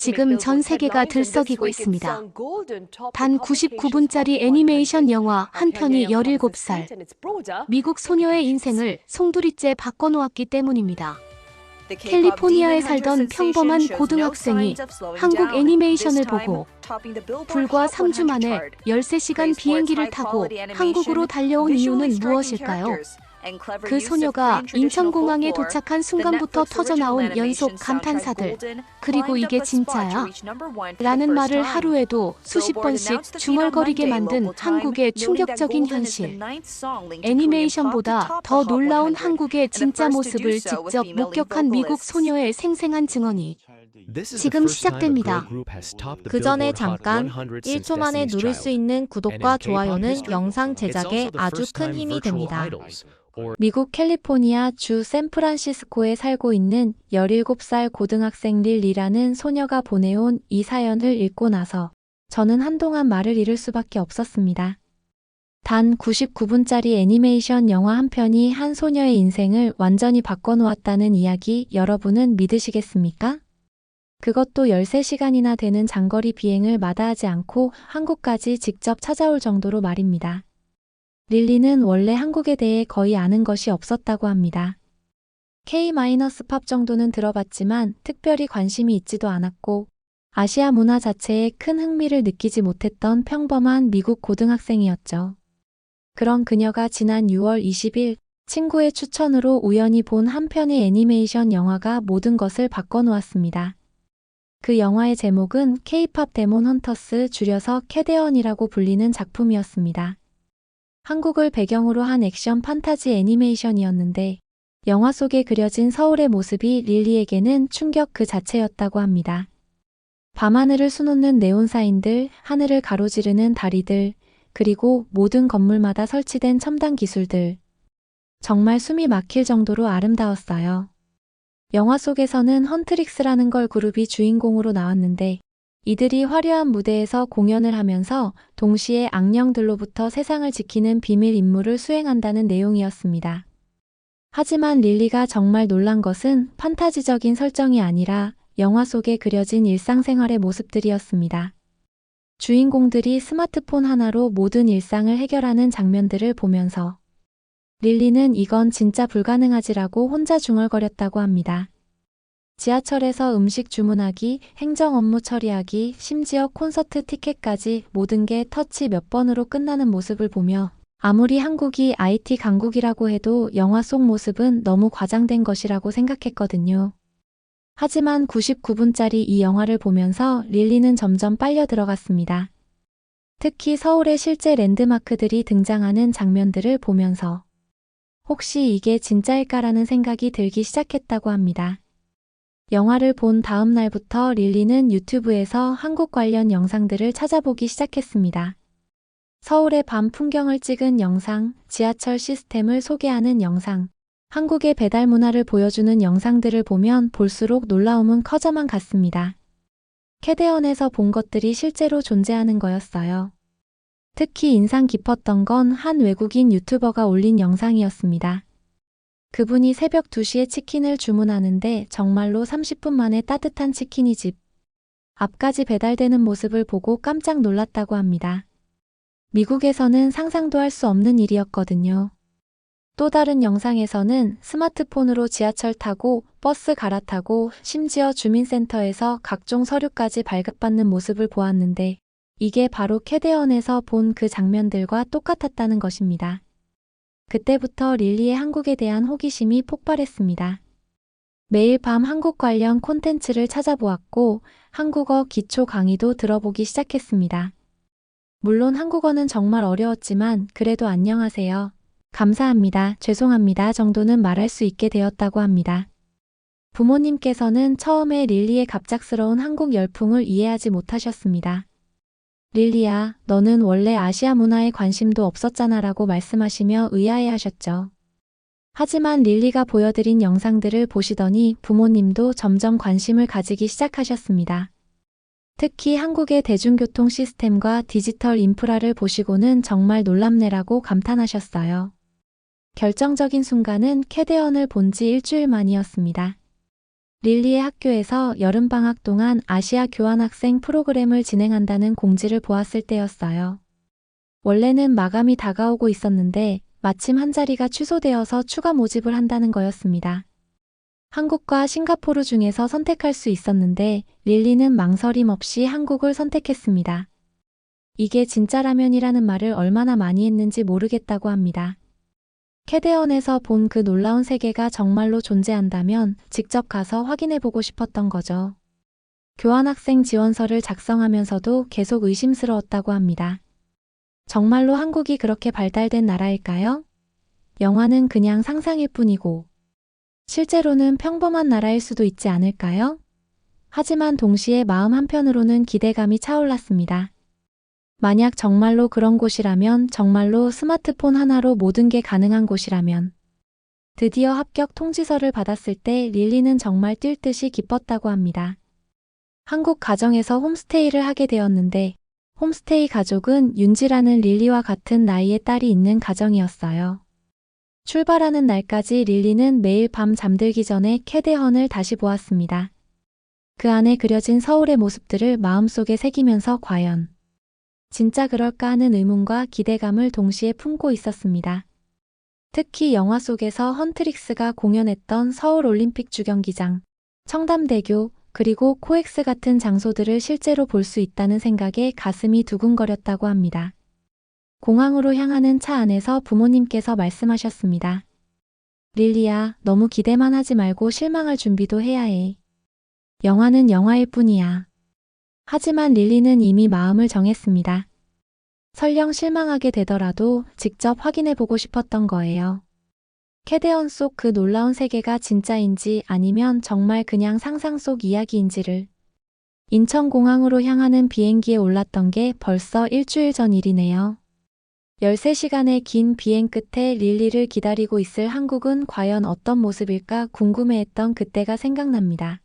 지금 전 세계가 들썩이고 있습니다. 단 99분짜리 애니메이션 영화 한 편이 17살. 미국 소녀의 인생을 송두리째 바꿔놓았기 때문입니다. 캘리포니아에 살던 평범한 고등학생이 한국 애니메이션을 보고 불과 3주 만에 13시간 비행기를 타고 한국으로 달려온 이유는 무엇일까요? 그 소녀가 인천공항에 도착한 순간부터 터져나온 연속 감탄사들, 그리고 이게 진짜야? 라는 말을 하루에도 수십 번씩 중얼거리게 만든 한국의 충격적인 현실. 애니메이션보다 더 놀라운 한국의 진짜 모습을 직접 목격한 미국 소녀의 생생한 증언이 지금 시작됩니다. 그 전에 잠깐 1초 만에 누를 수 있는 구독과 좋아요는 영상 제작에 아주 큰 힘이 됩니다. 미국 캘리포니아 주 샌프란시스코에 살고 있는 17살 고등학생 릴리라는 소녀가 보내온 이 사연을 읽고 나서 저는 한동안 말을 잃을 수밖에 없었습니다. 단 99분짜리 애니메이션 영화 한 편이 한 소녀의 인생을 완전히 바꿔놓았다는 이야기, 여러분은 믿으시겠습니까? 그것도 13시간이나 되는 장거리 비행을 마다하지 않고 한국까지 직접 찾아올 정도로 말입니다. 릴리는 원래 한국에 대해 거의 아는 것이 없었다고 합니다. K-팝 정도는 들어봤지만 특별히 관심이 있지도 않았고 아시아 문화 자체에 큰 흥미를 느끼지 못했던 평범한 미국 고등학생이었죠. 그런 그녀가 지난 6월 20일 친구의 추천으로 우연히 본 한 편의 애니메이션 영화가 모든 것을 바꿔놓았습니다. 그 영화의 제목은 K-팝 데몬 헌터스, 줄여서 캐데언이라고 불리는 작품이었습니다. 한국을 배경으로 한 액션 판타지 애니메이션이었는데 영화 속에 그려진 서울의 모습이 릴리에게는 충격 그 자체였다고 합니다. 밤하늘을 수놓는 네온사인들, 하늘을 가로지르는 다리들, 그리고 모든 건물마다 설치된 첨단 기술들. 정말 숨이 막힐 정도로 아름다웠어요. 영화 속에서는 헌트릭스라는 걸그룹이 주인공으로 나왔는데 이들이 화려한 무대에서 공연을 하면서 동시에 악령들로부터 세상을 지키는 비밀 임무를 수행한다는 내용이었습니다. 하지만 릴리가 정말 놀란 것은 판타지적인 설정이 아니라 영화 속에 그려진 일상생활의 모습들이었습니다. 주인공들이 스마트폰 하나로 모든 일상을 해결하는 장면들을 보면서 릴리는 이건 진짜 불가능하지라고 혼자 중얼거렸다고 합니다. 지하철에서 음식 주문하기, 행정 업무 처리하기, 심지어 콘서트 티켓까지 모든 게 터치 몇 번으로 끝나는 모습을 보며 아무리 한국이 IT 강국이라고 해도 영화 속 모습은 너무 과장된 것이라고 생각했거든요. 하지만 99분짜리 이 영화를 보면서 릴리는 점점 빨려 들어갔습니다. 특히 서울의 실제 랜드마크들이 등장하는 장면들을 보면서 혹시 이게 진짜일까라는 생각이 들기 시작했다고 합니다. 영화를 본 다음 날부터 릴리는 유튜브에서 한국 관련 영상들을 찾아보기 시작했습니다. 서울의 밤 풍경을 찍은 영상, 지하철 시스템을 소개하는 영상, 한국의 배달 문화를 보여주는 영상들을 보면 볼수록 놀라움은 커져만 갔습니다. 캐데언에서 본 것들이 실제로 존재하는 거였어요. 특히 인상 깊었던 건 한 외국인 유튜버가 올린 영상이었습니다. 그분이 새벽 2시에 치킨을 주문하는데 정말로 30분 만에 따뜻한 치킨이 집 앞까지 배달되는 모습을 보고 깜짝 놀랐다고 합니다. 미국에서는 상상도 할 수 없는 일이었거든요. 또 다른 영상에서는 스마트폰으로 지하철 타고 버스 갈아타고 심지어 주민센터에서 각종 서류까지 발급받는 모습을 보았는데 이게 바로 캐데언에서 본 그 장면들과 똑같았다는 것입니다. 그때부터 릴리의 한국에 대한 호기심이 폭발했습니다. 매일 밤 한국 관련 콘텐츠를 찾아보았고 한국어 기초 강의도 들어보기 시작했습니다. 물론 한국어는 정말 어려웠지만 그래도 안녕하세요, 감사합니다, 죄송합니다 정도는 말할 수 있게 되었다고 합니다. 부모님께서는 처음에 릴리의 갑작스러운 한국 열풍을 이해하지 못하셨습니다. 릴리야, 너는 원래 아시아 문화에 관심도 없었잖아 라고 말씀하시며 의아해하셨죠. 하지만 릴리가 보여드린 영상들을 보시더니 부모님도 점점 관심을 가지기 시작하셨습니다. 특히 한국의 대중교통 시스템과 디지털 인프라를 보시고는 정말 놀랍네라고 감탄하셨어요. 결정적인 순간은 캐데언을 본 지 일주일 만이었습니다. 릴리의 학교에서 여름방학 동안 아시아 교환학생 프로그램을 진행한다는 공지를 보았을 때였어요. 원래는 마감이 다가오고 있었는데 마침 한 자리가 취소되어서 추가 모집을 한다는 거였습니다. 한국과 싱가포르 중에서 선택할 수 있었는데 릴리는 망설임 없이 한국을 선택했습니다. 이게 진짜라면이라는 말을 얼마나 많이 했는지 모르겠다고 합니다. 캐대언에서 본 그 놀라운 세계가 정말로 존재한다면 직접 가서 확인해보고 싶었던 거죠. 교환학생 지원서를 작성하면서도 계속 의심스러웠다고 합니다. 정말로 한국이 그렇게 발달된 나라일까요? 영화는 그냥 상상일 뿐이고 실제로는 평범한 나라일 수도 있지 않을까요? 하지만 동시에 마음 한편으로는 기대감이 차올랐습니다. 만약 정말로 그런 곳이라면, 정말로 스마트폰 하나로 모든 게 가능한 곳이라면, 드디어 합격 통지서를 받았을 때 릴리는 정말 뛸 듯이 기뻤다고 합니다. 한국 가정에서 홈스테이를 하게 되었는데 홈스테이 가족은 윤지라는 릴리와 같은 나이의 딸이 있는 가정이었어요. 출발하는 날까지 릴리는 매일 밤 잠들기 전에 캐대헌을 다시 보았습니다. 그 안에 그려진 서울의 모습들을 마음속에 새기면서 과연 진짜 그럴까 하는 의문과 기대감을 동시에 품고 있었습니다. 특히 영화 속에서 헌트릭스가 공연했던 서울 올림픽 주경기장, 청담대교, 그리고 코엑스 같은 장소들을 실제로 볼 수 있다는 생각에 가슴이 두근거렸다고 합니다. 공항으로 향하는 차 안에서 부모님께서 말씀하셨습니다. 릴리야, 너무 기대만 하지 말고 실망할 준비도 해야 해. 영화는 영화일 뿐이야. 하지만 릴리는 이미 마음을 정했습니다. 설령 실망하게 되더라도 직접 확인해보고 싶었던 거예요. 캐대언 속 그 놀라운 세계가 진짜인지 아니면 정말 그냥 상상 속 이야기인지를. 인천공항으로 향하는 비행기에 올랐던 게 벌써 일주일 전 일이네요. 13시간의 긴 비행 끝에 릴리를 기다리고 있을 한국은 과연 어떤 모습일까 궁금해했던 그때가 생각납니다.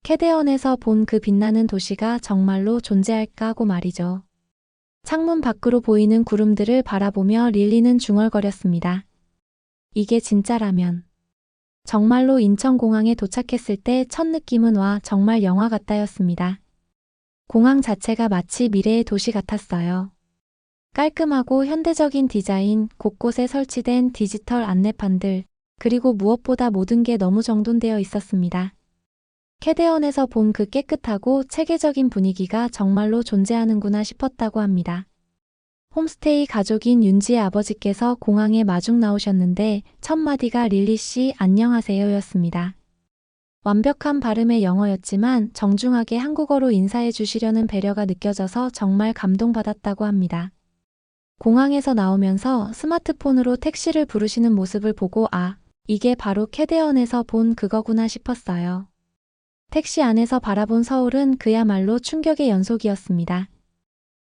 캐대언에서 본 그 빛나는 도시가 정말로 존재할까 하고 말이죠. 창문 밖으로 보이는 구름들을 바라보며 릴리는 중얼거렸습니다. 이게 진짜라면. 정말로 인천공항에 도착했을 때 첫 느낌은 와 정말 영화 같다였습니다. 공항 자체가 마치 미래의 도시 같았어요. 깔끔하고 현대적인 디자인, 곳곳에 설치된 디지털 안내판들, 그리고 무엇보다 모든 게 너무 정돈되어 있었습니다. 캐대언에서 본 그 깨끗하고 체계적인 분위기가 정말로 존재하는구나 싶었다고 합니다. 홈스테이 가족인 윤지의 아버지께서 공항에 마중 나오셨는데 첫 마디가 릴리 씨 안녕하세요 였습니다. 완벽한 발음의 영어였지만 정중하게 한국어로 인사해 주시려는 배려가 느껴져서 정말 감동받았다고 합니다. 공항에서 나오면서 스마트폰으로 택시를 부르시는 모습을 보고 이게 바로 캐대언에서 본 그거구나 싶었어요. 택시 안에서 바라본 서울은 그야말로 충격의 연속이었습니다.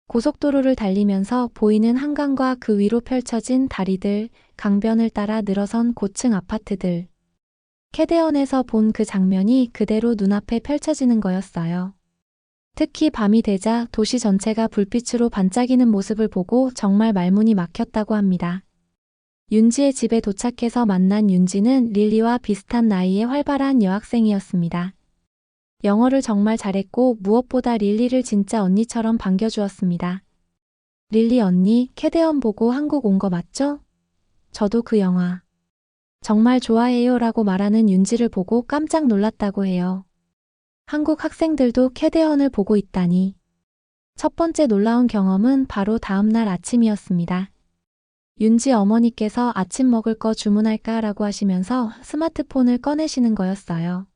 고속도로를 달리면서 보이는 한강과 그 위로 펼쳐진 다리들, 강변을 따라 늘어선 고층 아파트들. 캐대언에서 본 그 장면이 그대로 눈앞에 펼쳐지는 거였어요. 특히 밤이 되자 도시 전체가 불빛으로 반짝이는 모습을 보고 정말 말문이 막혔다고 합니다. 윤지의 집에 도착해서 만난 윤지는 릴리와 비슷한 나이의 활발한 여학생이었습니다. 영어를 정말 잘했고 무엇보다 릴리를 진짜 언니처럼 반겨주었습니다. 릴리 언니, 캐대언 보고 한국 온 거 맞죠? 저도 그 영화 정말 좋아해요 라고 말하는 윤지를 보고 깜짝 놀랐다고 해요. 한국 학생들도 캐대언을 보고 있다니. 첫 번째 놀라운 경험은 바로 다음 날 아침이었습니다. 윤지 어머니께서 아침 먹을 거 주문할까 라고 하시면서 스마트폰을 꺼내시는 거였어요.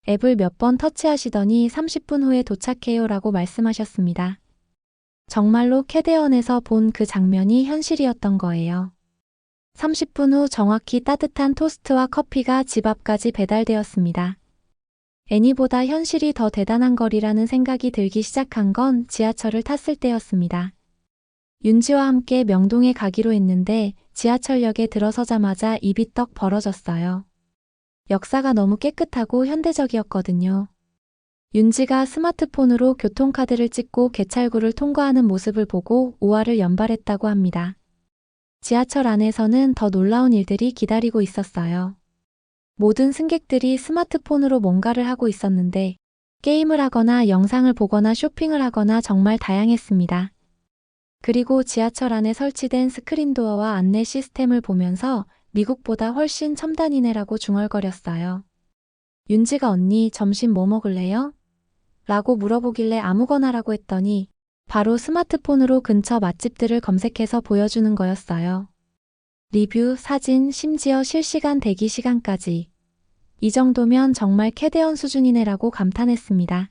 앱을 몇 번 터치하시더니 30분 후에 도착해요 라고 말씀하셨습니다. 정말로 캐대언에서 본 그 장면이 현실이었던 거예요. 30분 후 정확히 따뜻한 토스트와 커피가 집 앞까지 배달되었습니다. 애니보다 현실이 더 대단한 거리라는 생각이 들기 시작한 건 지하철을 탔을 때였습니다. 윤지와 함께 명동에 가기로 했는데 지하철역에 들어서자마자 입이 떡 벌어졌어요. 역사가 너무 깨끗하고 현대적이었거든요. 윤지가 스마트폰으로 교통카드를 찍고 개찰구를 통과하는 모습을 보고 우아를 연발했다고 합니다. 지하철 안에서는 더 놀라운 일들이 기다리고 있었어요. 모든 승객들이 스마트폰으로 뭔가를 하고 있었는데 게임을 하거나 영상을 보거나 쇼핑을 하거나 정말 다양했습니다. 그리고 지하철 안에 설치된 스크린도어와 안내 시스템을 보면서 미국보다 훨씬 첨단이네라고 중얼거렸어요. 윤지가 언니 점심 뭐 먹을래요? 라고 물어보길래 아무거나라고 했더니 바로 스마트폰으로 근처 맛집들을 검색해서 보여주는 거였어요. 리뷰, 사진, 심지어 실시간 대기 시간까지. 이 정도면 정말 캐대언 수준이네라고 감탄했습니다.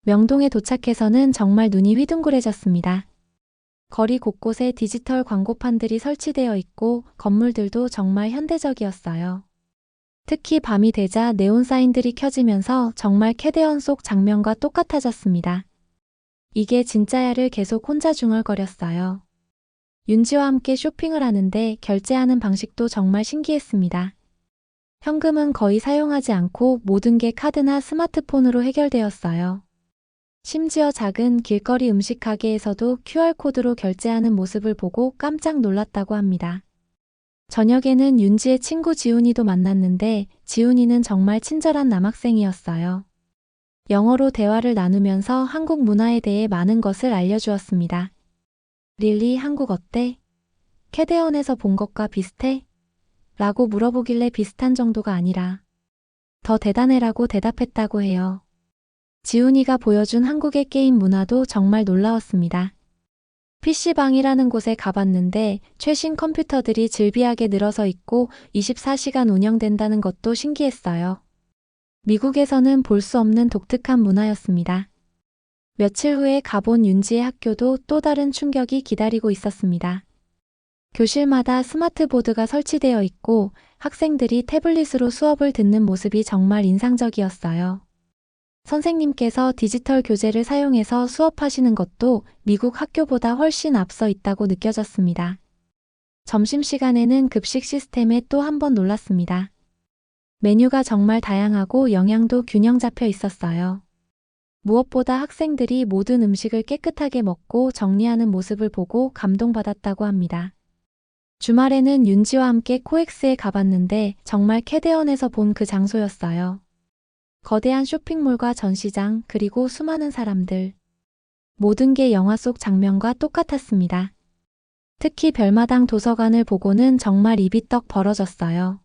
명동에 도착해서는 정말 눈이 휘둥그레졌습니다. 거리 곳곳에 디지털 광고판들이 설치되어 있고 건물들도 정말 현대적이었어요. 특히 밤이 되자 네온 사인들이 켜지면서 정말 캐대언 속 장면과 똑같아졌습니다. 이게 진짜야를 계속 혼자 중얼거렸어요. 윤지와 함께 쇼핑을 하는데 결제하는 방식도 정말 신기했습니다. 현금은 거의 사용하지 않고 모든 게 카드나 스마트폰으로 해결되었어요. 심지어 작은 길거리 음식 가게에서도 QR코드로 결제하는 모습을 보고 깜짝 놀랐다고 합니다. 저녁에는 윤지의 친구 지훈이도 만났는데 지훈이는 정말 친절한 남학생이었어요. 영어로 대화를 나누면서 한국 문화에 대해 많은 것을 알려주었습니다. 릴리 한국 어때? 캐대언에서 본 것과 비슷해? 라고 물어보길래 비슷한 정도가 아니라 더 대단해라고 대답했다고 해요. 지훈이가 보여준 한국의 게임 문화도 정말 놀라웠습니다. PC방이라는 곳에 가봤는데 최신 컴퓨터들이 즐비하게 늘어서 있고 24시간 운영된다는 것도 신기했어요. 미국에서는 볼 수 없는 독특한 문화였습니다. 며칠 후에 가본 윤지의 학교도 또 다른 충격이 기다리고 있었습니다. 교실마다 스마트보드가 설치되어 있고 학생들이 태블릿으로 수업을 듣는 모습이 정말 인상적이었어요. 선생님께서 디지털 교재를 사용해서 수업하시는 것도 미국 학교보다 훨씬 앞서 있다고 느껴졌습니다. 점심시간에는 급식 시스템에 또 한 번 놀랐습니다. 메뉴가 정말 다양하고 영양도 균형 잡혀 있었어요. 무엇보다 학생들이 모든 음식을 깨끗하게 먹고 정리하는 모습을 보고 감동받았다고 합니다. 주말에는 윤지와 함께 코엑스에 가봤는데 정말 캐대언에서 본 그 장소였어요. 거대한 쇼핑몰과 전시장 그리고 수많은 사람들. 모든 게 영화 속 장면과 똑같았습니다. 특히 별마당 도서관을 보고는 정말 입이 떡 벌어졌어요.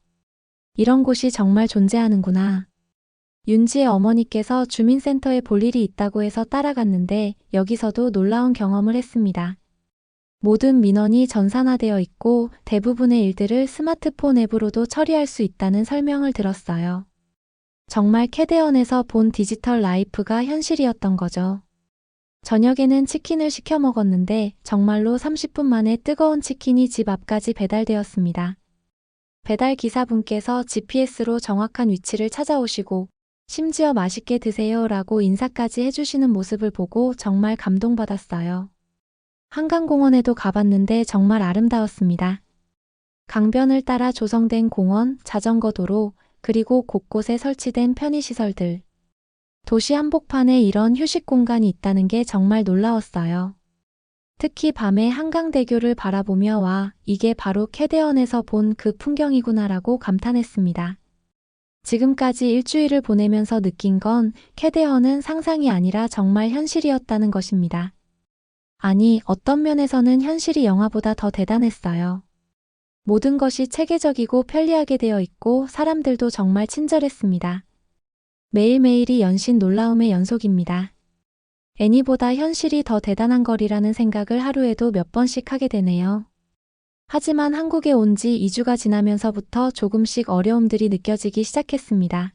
이런 곳이 정말 존재하는구나. 윤지의 어머니께서 주민센터에 볼 일이 있다고 해서 따라갔는데 여기서도 놀라운 경험을 했습니다. 모든 민원이 전산화되어 있고 대부분의 일들을 스마트폰 앱으로도 처리할 수 있다는 설명을 들었어요. 정말 캐대언에서 본 디지털 라이프가 현실이었던 거죠. 저녁에는 치킨을 시켜 먹었는데 정말로 30분 만에 뜨거운 치킨이 집 앞까지 배달되었습니다. 배달 기사분께서 GPS로 정확한 위치를 찾아오시고 심지어 맛있게 드세요 라고 인사까지 해주시는 모습을 보고 정말 감동받았어요. 한강공원에도 가봤는데 정말 아름다웠습니다. 강변을 따라 조성된 공원, 자전거 도로, 그리고 곳곳에 설치된 편의시설들. 도시 한복판에 이런 휴식 공간이 있다는 게 정말 놀라웠어요. 특히 밤에 한강대교를 바라보며 와, 이게 바로 캐대언에서 본 그 풍경이구나라고 감탄했습니다. 지금까지 일주일을 보내면서 느낀 건 캐대언은 상상이 아니라 정말 현실이었다는 것입니다. 아니, 어떤 면에서는 현실이 영화보다 더 대단했어요. 모든 것이 체계적이고 편리하게 되어 있고 사람들도 정말 친절했습니다. 매일매일이 연신 놀라움의 연속입니다. 애니보다 현실이 더 대단한 거리라는 생각을 하루에도 몇 번씩 하게 되네요. 하지만 한국에 온 지 2주가 지나면서부터 조금씩 어려움들이 느껴지기 시작했습니다.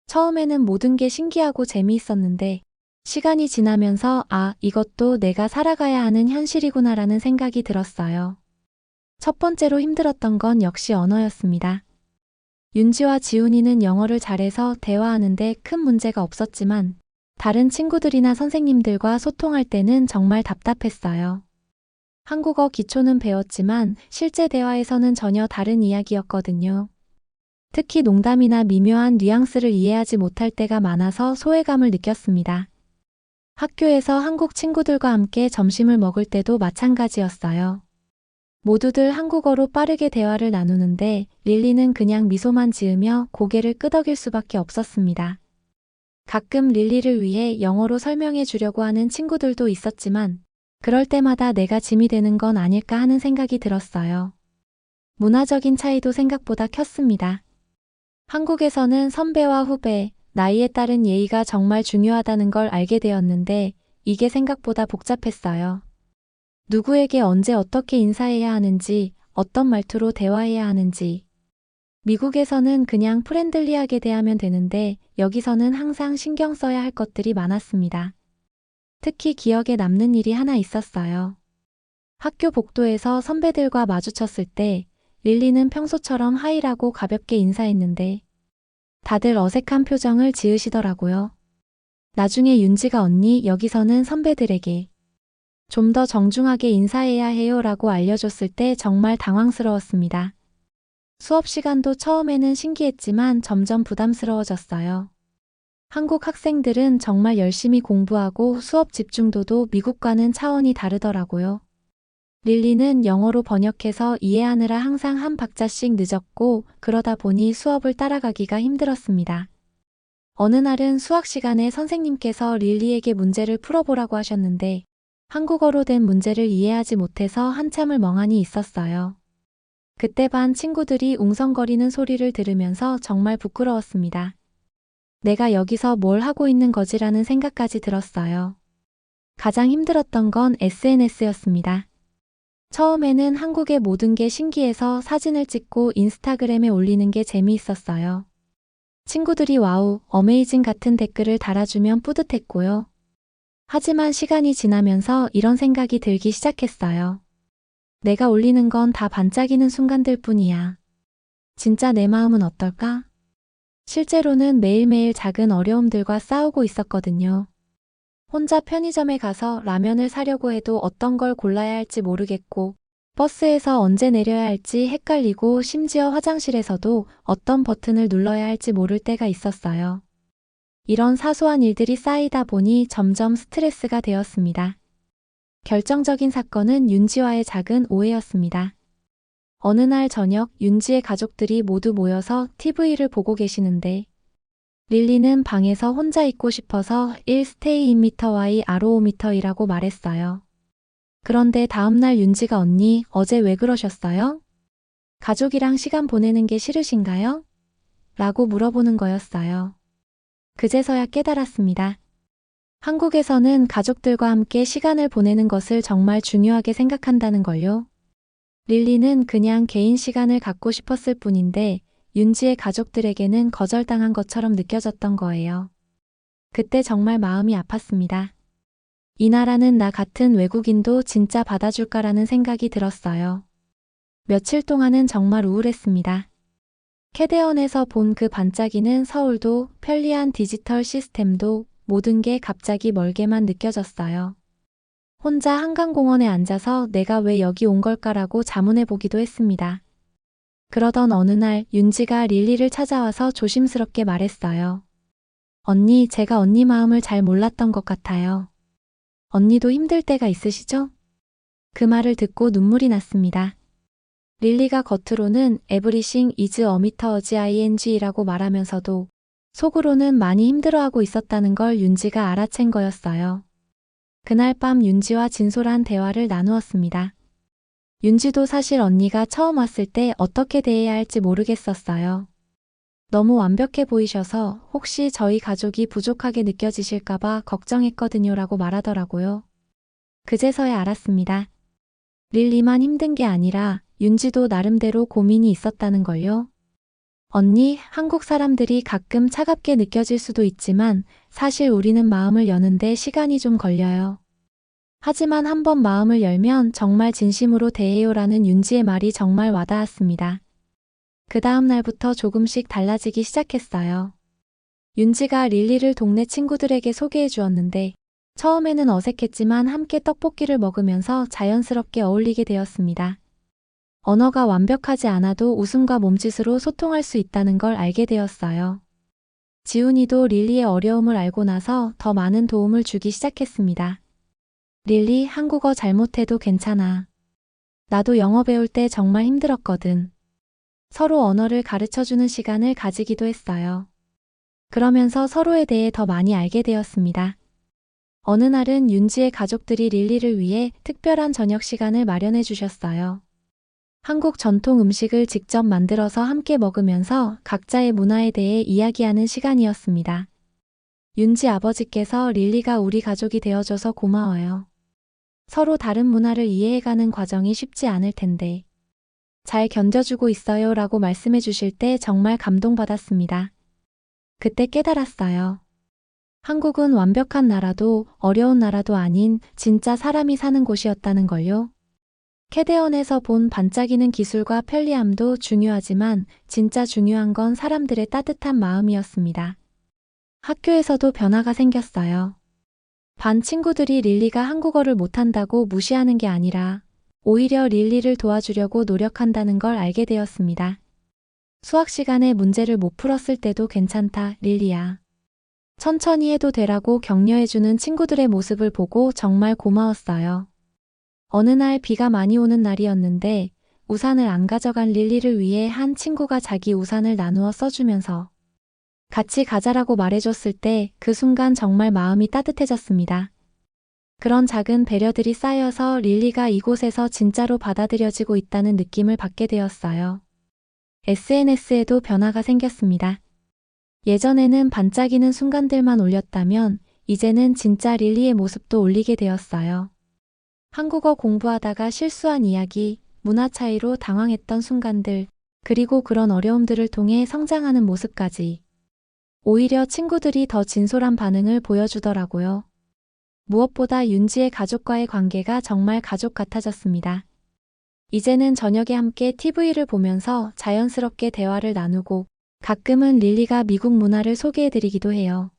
처음에는 모든 게 신기하고 재미있었는데 시간이 지나면서 이것도 내가 살아가야 하는 현실이구나라는 생각이 들었어요. 첫 번째로 힘들었던 건 역시 언어였습니다. 윤지와 지훈이는 영어를 잘해서 대화하는데 큰 문제가 없었지만 다른 친구들이나 선생님들과 소통할 때는 정말 답답했어요. 한국어 기초는 배웠지만 실제 대화에서는 전혀 다른 이야기였거든요. 특히 농담이나 미묘한 뉘앙스를 이해하지 못할 때가 많아서 소외감을 느꼈습니다. 학교에서 한국 친구들과 함께 점심을 먹을 때도 마찬가지였어요. 모두들 한국어로 빠르게 대화를 나누는데 릴리는 그냥 미소만 지으며 고개를 끄덕일 수밖에 없었습니다. 가끔 릴리를 위해 영어로 설명해 주려고 하는 친구들도 있었지만 그럴 때마다 내가 짐이 되는 건 아닐까 하는 생각이 들었어요. 문화적인 차이도 생각보다 컸습니다. 한국에서는 선배와 후배, 나이에 따른 예의가 정말 중요하다는 걸 알게 되었는데 이게 생각보다 복잡했어요. 누구에게 언제 어떻게 인사해야 하는지, 어떤 말투로 대화해야 하는지. 미국에서는 그냥 프렌들리하게 대하면 되는데 여기서는 항상 신경 써야 할 것들이 많았습니다. 특히 기억에 남는 일이 하나 있었어요. 학교 복도에서 선배들과 마주쳤을 때 릴리는 평소처럼 하이라고 가볍게 인사했는데 다들 어색한 표정을 지으시더라고요. 나중에 윤지가 언니 여기서는 선배들에게 좀 더 정중하게 인사해야 해요 라고 알려줬을 때 정말 당황스러웠습니다. 수업 시간도 처음에는 신기했지만 점점 부담스러워졌어요. 한국 학생들은 정말 열심히 공부하고 수업 집중도도 미국과는 차원이 다르더라고요. 릴리는 영어로 번역해서 이해하느라 항상 한 박자씩 늦었고 그러다 보니 수업을 따라가기가 힘들었습니다. 어느 날은 수학 시간에 선생님께서 릴리에게 문제를 풀어보라고 하셨는데 한국어로 된 문제를 이해하지 못해서 한참을 멍하니 있었어요. 그때 반 친구들이 웅성거리는 소리를 들으면서 정말 부끄러웠습니다. 내가 여기서 뭘 하고 있는 거지라는 생각까지 들었어요. 가장 힘들었던 건 SNS였습니다. 처음에는 한국의 모든 게 신기해서 사진을 찍고 인스타그램에 올리는 게 재미있었어요. 친구들이 와우, 어메이징 같은 댓글을 달아주면 뿌듯했고요. 하지만 시간이 지나면서 이런 생각이 들기 시작했어요. 내가 올리는 건 다 반짝이는 순간들 뿐이야. 진짜 내 마음은 어떨까? 실제로는 매일매일 작은 어려움들과 싸우고 있었거든요. 혼자 편의점에 가서 라면을 사려고 해도 어떤 걸 골라야 할지 모르겠고, 버스에서 언제 내려야 할지 헷갈리고 심지어 화장실에서도 어떤 버튼을 눌러야 할지 모를 때가 있었어요. 이런 사소한 일들이 쌓이다 보니 점점 스트레스가 되었습니다. 결정적인 사건은 윤지와의 작은 오해였습니다. 어느 날 저녁 윤지의 가족들이 모두 모여서 TV를 보고 계시는데 릴리는 방에서 혼자 있고 싶어서 1 stay in meter y ROM이라고 말했어요. 그런데 다음날 윤지가 언니 어제 왜 그러셨어요? 가족이랑 시간 보내는 게 싫으신가요? 라고 물어보는 거였어요. 그제서야 깨달았습니다. 한국에서는 가족들과 함께 시간을 보내는 것을 정말 중요하게 생각한다는 걸요. 릴리는 그냥 개인 시간을 갖고 싶었을 뿐인데 윤지의 가족들에게는 거절당한 것처럼 느껴졌던 거예요. 그때 정말 마음이 아팠습니다. 이 나라는 나 같은 외국인도 진짜 받아줄까라는 생각이 들었어요. 며칠 동안은 정말 우울했습니다. 캐대언에서 본 그 반짝이는 서울도 편리한 디지털 시스템도 모든 게 갑자기 멀게만 느껴졌어요. 혼자 한강공원에 앉아서 내가 왜 여기 온 걸까라고 자문해 보기도 했습니다. 그러던 어느 날 윤지가 릴리를 찾아와서 조심스럽게 말했어요. 언니, 제가 언니 마음을 잘 몰랐던 것 같아요. 언니도 힘들 때가 있으시죠? 그 말을 듣고 눈물이 났습니다. 릴리가 겉으로는 everything is a meter ing라고 말하면서도 속으로는 많이 힘들어하고 있었다는 걸 윤지가 알아챈 거였어요. 그날 밤 윤지와 진솔한 대화를 나누었습니다. 윤지도 사실 언니가 처음 왔을 때 어떻게 대해야 할지 모르겠었어요. 너무 완벽해 보이셔서 혹시 저희 가족이 부족하게 느껴지실까봐 걱정했거든요 라고 말하더라고요. 그제서야 알았습니다. 릴리만 힘든 게 아니라 윤지도 나름대로 고민이 있었다는 걸요. 언니, 한국 사람들이 가끔 차갑게 느껴질 수도 있지만 사실 우리는 마음을 여는데 시간이 좀 걸려요. 하지만 한번 마음을 열면 정말 진심으로 대해요라는 윤지의 말이 정말 와닿았습니다. 그 다음 날부터 조금씩 달라지기 시작했어요. 윤지가 릴리를 동네 친구들에게 소개해 주었는데 처음에는 어색했지만 함께 떡볶이를 먹으면서 자연스럽게 어울리게 되었습니다. 언어가 완벽하지 않아도 웃음과 몸짓으로 소통할 수 있다는 걸 알게 되었어요. 지훈이도 릴리의 어려움을 알고 나서 더 많은 도움을 주기 시작했습니다. 릴리, 한국어 잘못해도 괜찮아. 나도 영어 배울 때 정말 힘들었거든. 서로 언어를 가르쳐주는 시간을 가지기도 했어요. 그러면서 서로에 대해 더 많이 알게 되었습니다. 어느 날은 윤지의 가족들이 릴리를 위해 특별한 저녁 시간을 마련해 주셨어요. 한국 전통 음식을 직접 만들어서 함께 먹으면서 각자의 문화에 대해 이야기하는 시간이었습니다. 윤지 아버지께서 릴리가 우리 가족이 되어줘서 고마워요. 서로 다른 문화를 이해해가는 과정이 쉽지 않을 텐데 잘 견뎌주고 있어요 라고 말씀해 주실 때 정말 감동받았습니다. 그때 깨달았어요. 한국은 완벽한 나라도 어려운 나라도 아닌 진짜 사람이 사는 곳이었다는 걸요. 캐대언에서 본 반짝이는 기술과 편리함도 중요하지만 진짜 중요한 건 사람들의 따뜻한 마음이었습니다. 학교에서도 변화가 생겼어요. 반 친구들이 릴리가 한국어를 못한다고 무시하는 게 아니라 오히려 릴리를 도와주려고 노력한다는 걸 알게 되었습니다. 수학 시간에 문제를 못 풀었을 때도 괜찮다, 릴리야. 천천히 해도 되라고 격려해주는 친구들의 모습을 보고 정말 고마웠어요. 어느 날 비가 많이 오는 날이었는데 우산을 안 가져간 릴리를 위해 한 친구가 자기 우산을 나누어 써주면서 같이 가자라고 말해줬을 때 그 순간 정말 마음이 따뜻해졌습니다. 그런 작은 배려들이 쌓여서 릴리가 이곳에서 진짜로 받아들여지고 있다는 느낌을 받게 되었어요. SNS에도 변화가 생겼습니다. 예전에는 반짝이는 순간들만 올렸다면 이제는 진짜 릴리의 모습도 올리게 되었어요. 한국어 공부하다가 실수한 이야기, 문화 차이로 당황했던 순간들, 그리고 그런 어려움들을 통해 성장하는 모습까지. 오히려 친구들이 더 진솔한 반응을 보여주더라고요. 무엇보다 윤지의 가족과의 관계가 정말 가족 같아졌습니다. 이제는 저녁에 함께 TV를 보면서 자연스럽게 대화를 나누고 가끔은 릴리가 미국 문화를 소개해드리기도 해요.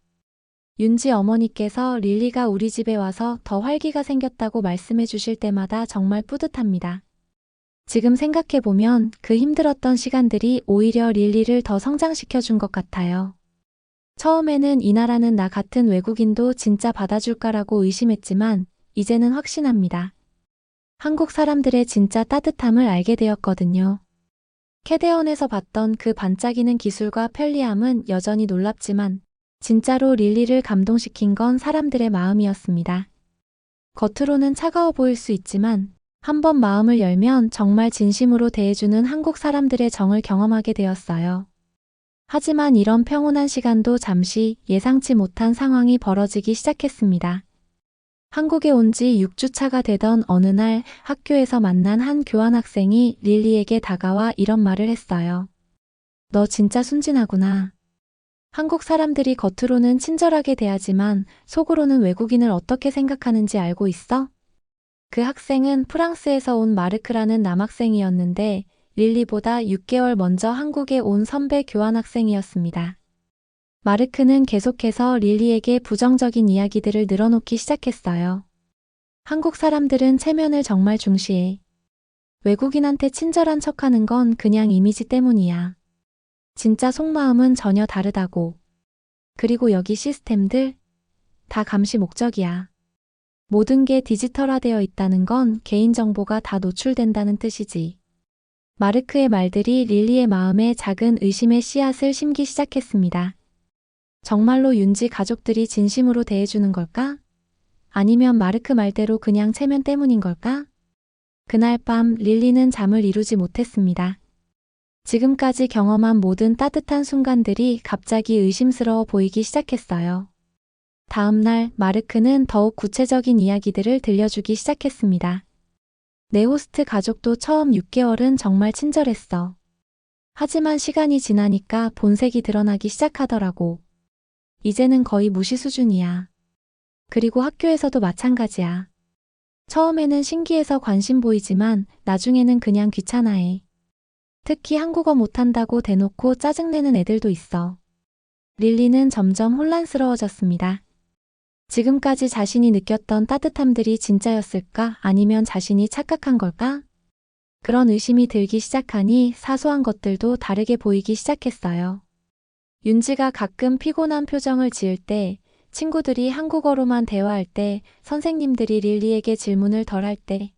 윤지 어머니께서 릴리가 우리 집에 와서 더 활기가 생겼다고 말씀해 주실 때마다 정말 뿌듯합니다. 지금 생각해보면 그 힘들었던 시간들이 오히려 릴리를 더 성장시켜 준 것 같아요. 처음에는 이 나라는 나 같은 외국인도 진짜 받아줄까라고 의심했지만 이제는 확신합니다. 한국 사람들의 진짜 따뜻함을 알게 되었거든요. 캐대언에서 봤던 그 반짝이는 기술과 편리함은 여전히 놀랍지만 진짜로 릴리를 감동시킨 건 사람들의 마음이었습니다. 겉으로는 차가워 보일 수 있지만 한번 마음을 열면 정말 진심으로 대해주는 한국 사람들의 정을 경험하게 되었어요. 하지만 이런 평온한 시간도 잠시 예상치 못한 상황이 벌어지기 시작했습니다. 한국에 온 지 6주차가 되던 어느 날 학교에서 만난 한 교환학생이 릴리에게 다가와 이런 말을 했어요. 너 진짜 순진하구나. 한국 사람들이 겉으로는 친절하게 대하지만 속으로는 외국인을 어떻게 생각하는지 알고 있어? 그 학생은 프랑스에서 온 마르크라는 남학생이었는데 릴리보다 6개월 먼저 한국에 온 선배 교환학생이었습니다. 마르크는 계속해서 릴리에게 부정적인 이야기들을 늘어놓기 시작했어요. 한국 사람들은 체면을 정말 중시해. 외국인한테 친절한 척하는 건 그냥 이미지 때문이야. 진짜 속마음은 전혀 다르다고. 그리고 여기 시스템들 다 감시 목적이야. 모든 게 디지털화되어 있다는 건 개인정보가 다 노출된다는 뜻이지. 마르크의 말들이 릴리의 마음에 작은 의심의 씨앗을 심기 시작했습니다. 정말로 윤지 가족들이 진심으로 대해주는 걸까? 아니면 마르크 말대로 그냥 체면 때문인 걸까? 그날 밤 릴리는 잠을 이루지 못했습니다. 지금까지 경험한 모든 따뜻한 순간들이 갑자기 의심스러워 보이기 시작했어요. 다음 날 마르크는 더욱 구체적인 이야기들을 들려주기 시작했습니다. 내 호스트 가족도 처음 6개월은 정말 친절했어. 하지만 시간이 지나니까 본색이 드러나기 시작하더라고. 이제는 거의 무시 수준이야. 그리고 학교에서도 마찬가지야. 처음에는 신기해서 관심 보이지만 나중에는 그냥 귀찮아해. 특히 한국어 못한다고 대놓고 짜증내는 애들도 있어. 릴리는 점점 혼란스러워졌습니다. 지금까지 자신이 느꼈던 따뜻함들이 진짜였을까? 아니면 자신이 착각한 걸까? 그런 의심이 들기 시작하니 사소한 것들도 다르게 보이기 시작했어요. 윤지가 가끔 피곤한 표정을 지을 때, 친구들이 한국어로만 대화할 때, 선생님들이 릴리에게 질문을 덜 할 때,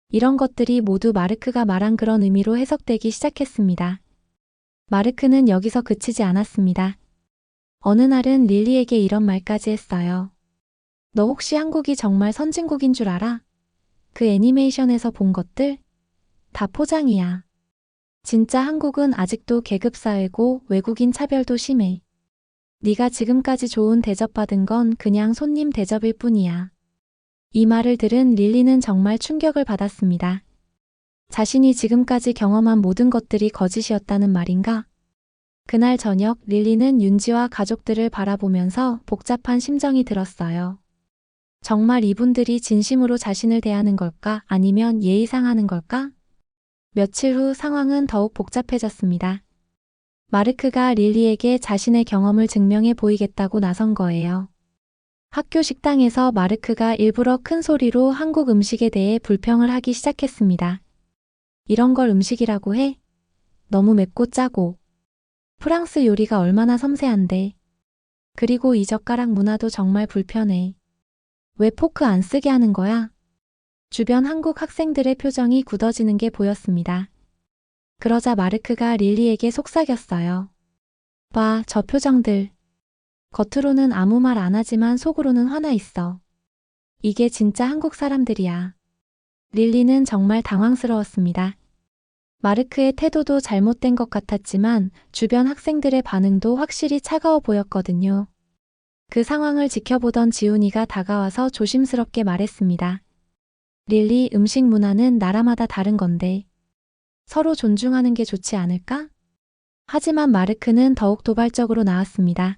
이런 것들이 모두 마르크가 말한 그런 의미로 해석되기 시작했습니다. 마르크는 여기서 그치지 않았습니다. 어느 날은 릴리에게 이런 말까지 했어요. 너 혹시 한국이 정말 선진국인 줄 알아? 그 애니메이션에서 본 것들? 다 포장이야. 진짜 한국은 아직도 계급사회고 외국인 차별도 심해. 네가 지금까지 좋은 대접받은 건 그냥 손님 대접일 뿐이야. 이 말을 들은 릴리는 정말 충격을 받았습니다. 자신이 지금까지 경험한 모든 것들이 거짓이었다는 말인가? 그날 저녁 릴리는 윤지와 가족들을 바라보면서 복잡한 심정이 들었어요. 정말 이분들이 진심으로 자신을 대하는 걸까? 아니면 예의상하는 걸까? 며칠 후 상황은 더욱 복잡해졌습니다. 마르크가 릴리에게 자신의 경험을 증명해 보이겠다고 나선 거예요. 학교 식당에서 마르크가 일부러 큰 소리로 한국 음식에 대해 불평을 하기 시작했습니다. 이런 걸 음식이라고 해? 너무 맵고 짜고. 프랑스 요리가 얼마나 섬세한데. 그리고 이 젓가락 문화도 정말 불편해. 왜 포크 안 쓰게 하는 거야? 주변 한국 학생들의 표정이 굳어지는 게 보였습니다. 그러자 마르크가 릴리에게 속삭였어요. 봐, 저 표정들. 겉으로는 아무 말 안 하지만 속으로는 화나 있어. 이게 진짜 한국 사람들이야. 릴리는 정말 당황스러웠습니다. 마르크의 태도도 잘못된 것 같았지만 주변 학생들의 반응도 확실히 차가워 보였거든요. 그 상황을 지켜보던 지훈이가 다가와서 조심스럽게 말했습니다. 릴리, 음식 문화는 나라마다 다른 건데 서로 존중하는 게 좋지 않을까? 하지만 마르크는 더욱 도발적으로 나왔습니다.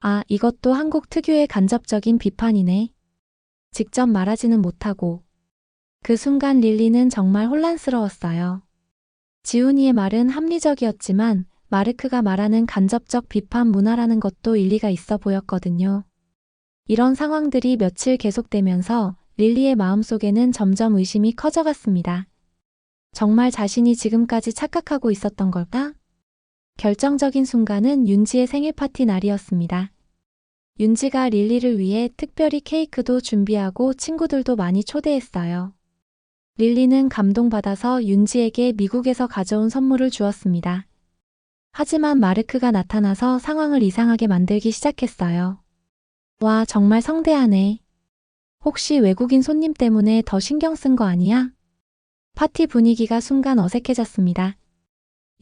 아, 이것도 한국 특유의 간접적인 비판이네. 직접 말하지는 못하고. 그 순간 릴리는 정말 혼란스러웠어요. 지훈이의 말은 합리적이었지만 마르크가 말하는 간접적 비판 문화라는 것도 일리가 있어 보였거든요. 이런 상황들이 며칠 계속되면서 릴리의 마음속에는 점점 의심이 커져갔습니다. 정말 자신이 지금까지 착각하고 있었던 걸까? 결정적인 순간은 윤지의 생일 파티 날이었습니다. 윤지가 릴리를 위해 특별히 케이크도 준비하고 친구들도 많이 초대했어요. 릴리는 감동받아서 윤지에게 미국에서 가져온 선물을 주었습니다. 하지만 마르크가 나타나서 상황을 이상하게 만들기 시작했어요. 와, 정말 성대하네. 혹시 외국인 손님 때문에 더 신경 쓴 거 아니야? 파티 분위기가 순간 어색해졌습니다.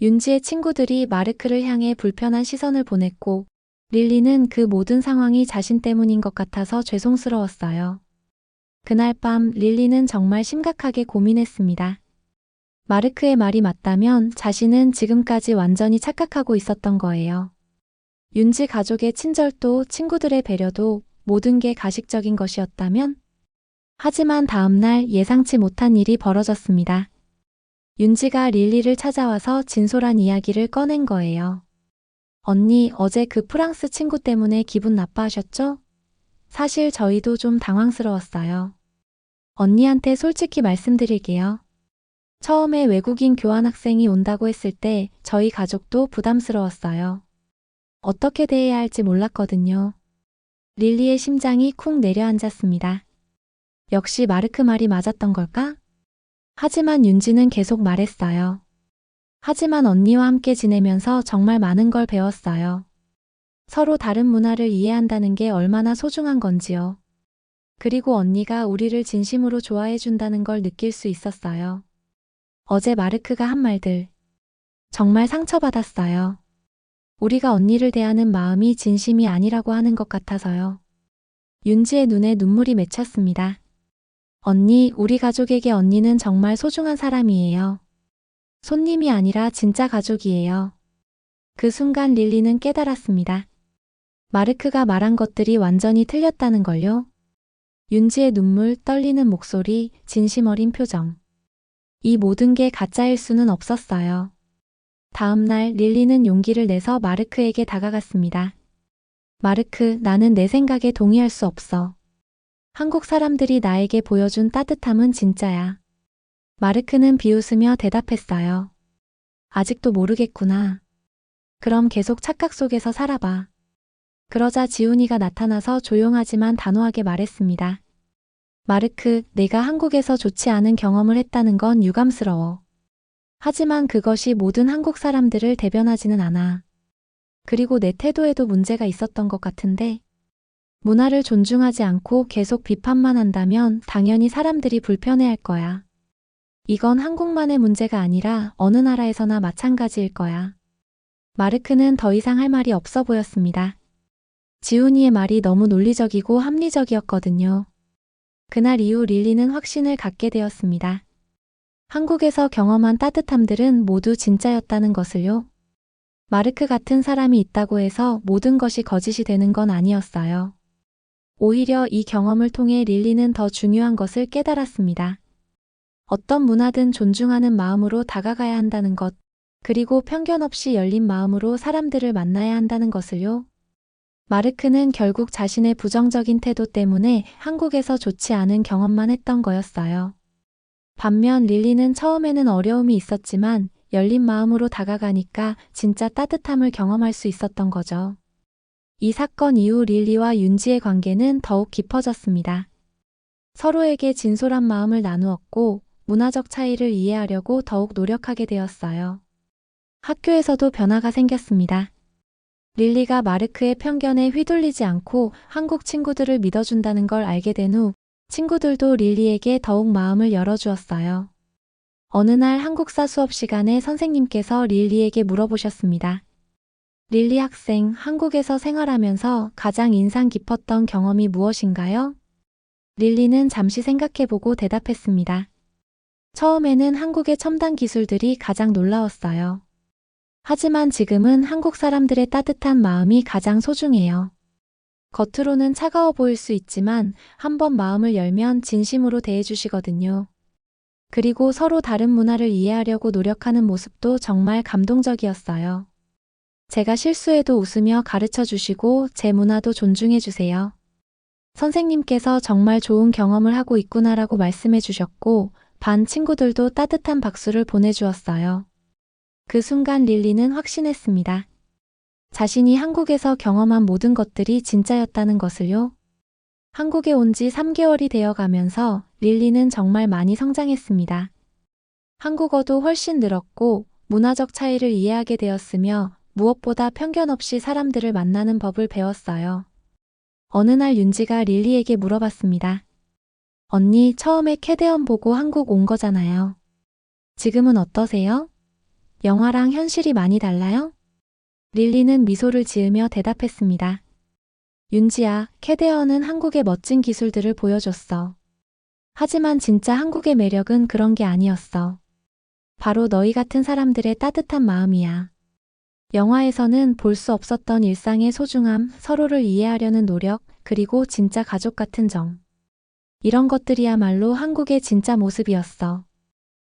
윤지의 친구들이 마르크를 향해 불편한 시선을 보냈고 릴리는 그 모든 상황이 자신 때문인 것 같아서 죄송스러웠어요. 그날 밤 릴리는 정말 심각하게 고민했습니다. 마르크의 말이 맞다면 자신은 지금까지 완전히 착각하고 있었던 거예요. 윤지 가족의 친절도 친구들의 배려도 모든 게 가식적인 것이었다면? 하지만 다음날 예상치 못한 일이 벌어졌습니다. 윤지가 릴리를 찾아와서 진솔한 이야기를 꺼낸 거예요. 언니, 어제 그 프랑스 친구 때문에 기분 나빠하셨죠? 사실 저희도 좀 당황스러웠어요. 언니한테 솔직히 말씀드릴게요. 처음에 외국인 교환학생이 온다고 했을 때 저희 가족도 부담스러웠어요. 어떻게 대해야 할지 몰랐거든요. 릴리의 심장이 쿵 내려앉았습니다. 역시 마르크 말이 맞았던 걸까? 하지만 윤지는 계속 말했어요. 하지만 언니와 함께 지내면서 정말 많은 걸 배웠어요. 서로 다른 문화를 이해한다는 게 얼마나 소중한 건지요. 그리고 언니가 우리를 진심으로 좋아해 준다는 걸 느낄 수 있었어요. 어제 마르크가 한 말들. 정말 상처받았어요. 우리가 언니를 대하는 마음이 진심이 아니라고 하는 것 같아서요. 윤지의 눈에 눈물이 맺혔습니다. 언니, 우리 가족에게 언니는 정말 소중한 사람이에요. 손님이 아니라 진짜 가족이에요. 그 순간 릴리는 깨달았습니다. 마르크가 말한 것들이 완전히 틀렸다는 걸요. 윤지의 눈물, 떨리는 목소리, 진심 어린 표정. 이 모든 게 가짜일 수는 없었어요. 다음 날 릴리는 용기를 내서 마르크에게 다가갔습니다. 마르크, 나는 내 생각에 동의할 수 없어. 한국 사람들이 나에게 보여준 따뜻함은 진짜야. 마르크는 비웃으며 대답했어요. 아직도 모르겠구나. 그럼 계속 착각 속에서 살아봐. 그러자 지훈이가 나타나서 조용하지만 단호하게 말했습니다. 마르크, 내가 한국에서 좋지 않은 경험을 했다는 건 유감스러워. 하지만 그것이 모든 한국 사람들을 대변하지는 않아. 그리고 내 태도에도 문제가 있었던 것 같은데, 문화를 존중하지 않고 계속 비판만 한다면 당연히 사람들이 불편해할 거야. 이건 한국만의 문제가 아니라 어느 나라에서나 마찬가지일 거야. 마르크는 더 이상 할 말이 없어 보였습니다. 지훈이의 말이 너무 논리적이고 합리적이었거든요. 그날 이후 릴리는 확신을 갖게 되었습니다. 한국에서 경험한 따뜻함들은 모두 진짜였다는 것을요. 마르크 같은 사람이 있다고 해서 모든 것이 거짓이 되는 건 아니었어요. 오히려 이 경험을 통해 릴리는 더 중요한 것을 깨달았습니다. 어떤 문화든 존중하는 마음으로 다가가야 한다는 것, 그리고 편견 없이 열린 마음으로 사람들을 만나야 한다는 것을요. 마르크는 결국 자신의 부정적인 태도 때문에 한국에서 좋지 않은 경험만 했던 거였어요. 반면 릴리는 처음에는 어려움이 있었지만 열린 마음으로 다가가니까 진짜 따뜻함을 경험할 수 있었던 거죠. 이 사건 이후 릴리와 윤지의 관계는 더욱 깊어졌습니다. 서로에게 진솔한 마음을 나누었고 문화적 차이를 이해하려고 더욱 노력하게 되었어요. 학교에서도 변화가 생겼습니다. 릴리가 마르크의 편견에 휘둘리지 않고 한국 친구들을 믿어준다는 걸 알게 된 후 친구들도 릴리에게 더욱 마음을 열어주었어요. 어느 날 한국사 수업 시간에 선생님께서 릴리에게 물어보셨습니다. 릴리 학생, 한국에서 생활하면서 가장 인상 깊었던 경험이 무엇인가요? 릴리는 잠시 생각해보고 대답했습니다. 처음에는 한국의 첨단 기술들이 가장 놀라웠어요. 하지만 지금은 한국 사람들의 따뜻한 마음이 가장 소중해요. 겉으로는 차가워 보일 수 있지만 한번 마음을 열면 진심으로 대해주시거든요. 그리고 서로 다른 문화를 이해하려고 노력하는 모습도 정말 감동적이었어요. 제가 실수해도 웃으며 가르쳐 주시고 제 문화도 존중해 주세요. 선생님께서 정말 좋은 경험을 하고 있구나라고 말씀해 주셨고 반 친구들도 따뜻한 박수를 보내주었어요. 그 순간 릴리는 확신했습니다. 자신이 한국에서 경험한 모든 것들이 진짜였다는 것을요. 한국에 온 지 3개월이 되어 가면서 릴리는 정말 많이 성장했습니다. 한국어도 훨씬 늘었고 문화적 차이를 이해하게 되었으며 무엇보다 편견 없이 사람들을 만나는 법을 배웠어요. 어느 날 윤지가 릴리에게 물어봤습니다. 언니, 처음에 캐대언 보고 한국 온 거잖아요. 지금은 어떠세요? 영화랑 현실이 많이 달라요? 릴리는 미소를 지으며 대답했습니다. 윤지야, 캐대언은 한국의 멋진 기술들을 보여줬어. 하지만 진짜 한국의 매력은 그런 게 아니었어. 바로 너희 같은 사람들의 따뜻한 마음이야. 영화에서는 볼 수 없었던 일상의 소중함, 서로를 이해하려는 노력, 그리고 진짜 가족 같은 정. 이런 것들이야말로 한국의 진짜 모습이었어.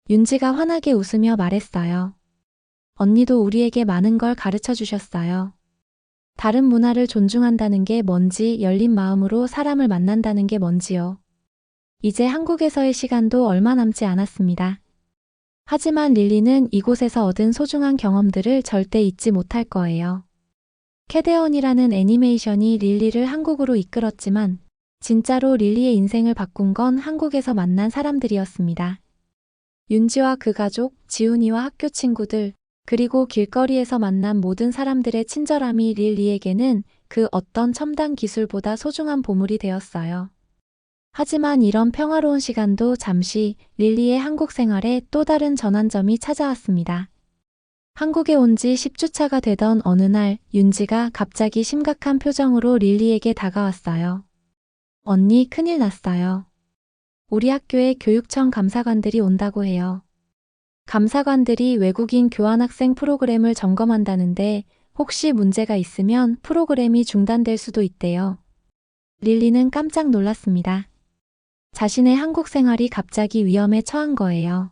윤지가 환하게 웃으며 말했어요. 언니도 우리에게 많은 걸 가르쳐 주셨어요. 다른 문화를 존중한다는 게 뭔지, 열린 마음으로 사람을 만난다는 게 뭔지요. 이제 한국에서의 시간도 얼마 남지 않았습니다. 하지만 릴리는 이곳에서 얻은 소중한 경험들을 절대 잊지 못할 거예요. 캐데언이라는 애니메이션이 릴리를 한국으로 이끌었지만 진짜로 릴리의 인생을 바꾼 건 한국에서 만난 사람들이었습니다. 윤지와 그 가족, 지훈이와 학교 친구들, 그리고 길거리에서 만난 모든 사람들의 친절함이 릴리에게는 그 어떤 첨단 기술보다 소중한 보물이 되었어요. 하지만 이런 평화로운 시간도 잠시 릴리의 한국 생활에 또 다른 전환점이 찾아왔습니다. 한국에 온 지 10주차가 되던 어느 날 윤지가 갑자기 심각한 표정으로 릴리에게 다가왔어요. 언니, 큰일 났어요. 우리 학교에 교육청 감사관들이 온다고 해요. 감사관들이 외국인 교환학생 프로그램을 점검한다는데 혹시 문제가 있으면 프로그램이 중단될 수도 있대요. 릴리는 깜짝 놀랐습니다. 자신의 한국 생활이 갑자기 위험에 처한 거예요.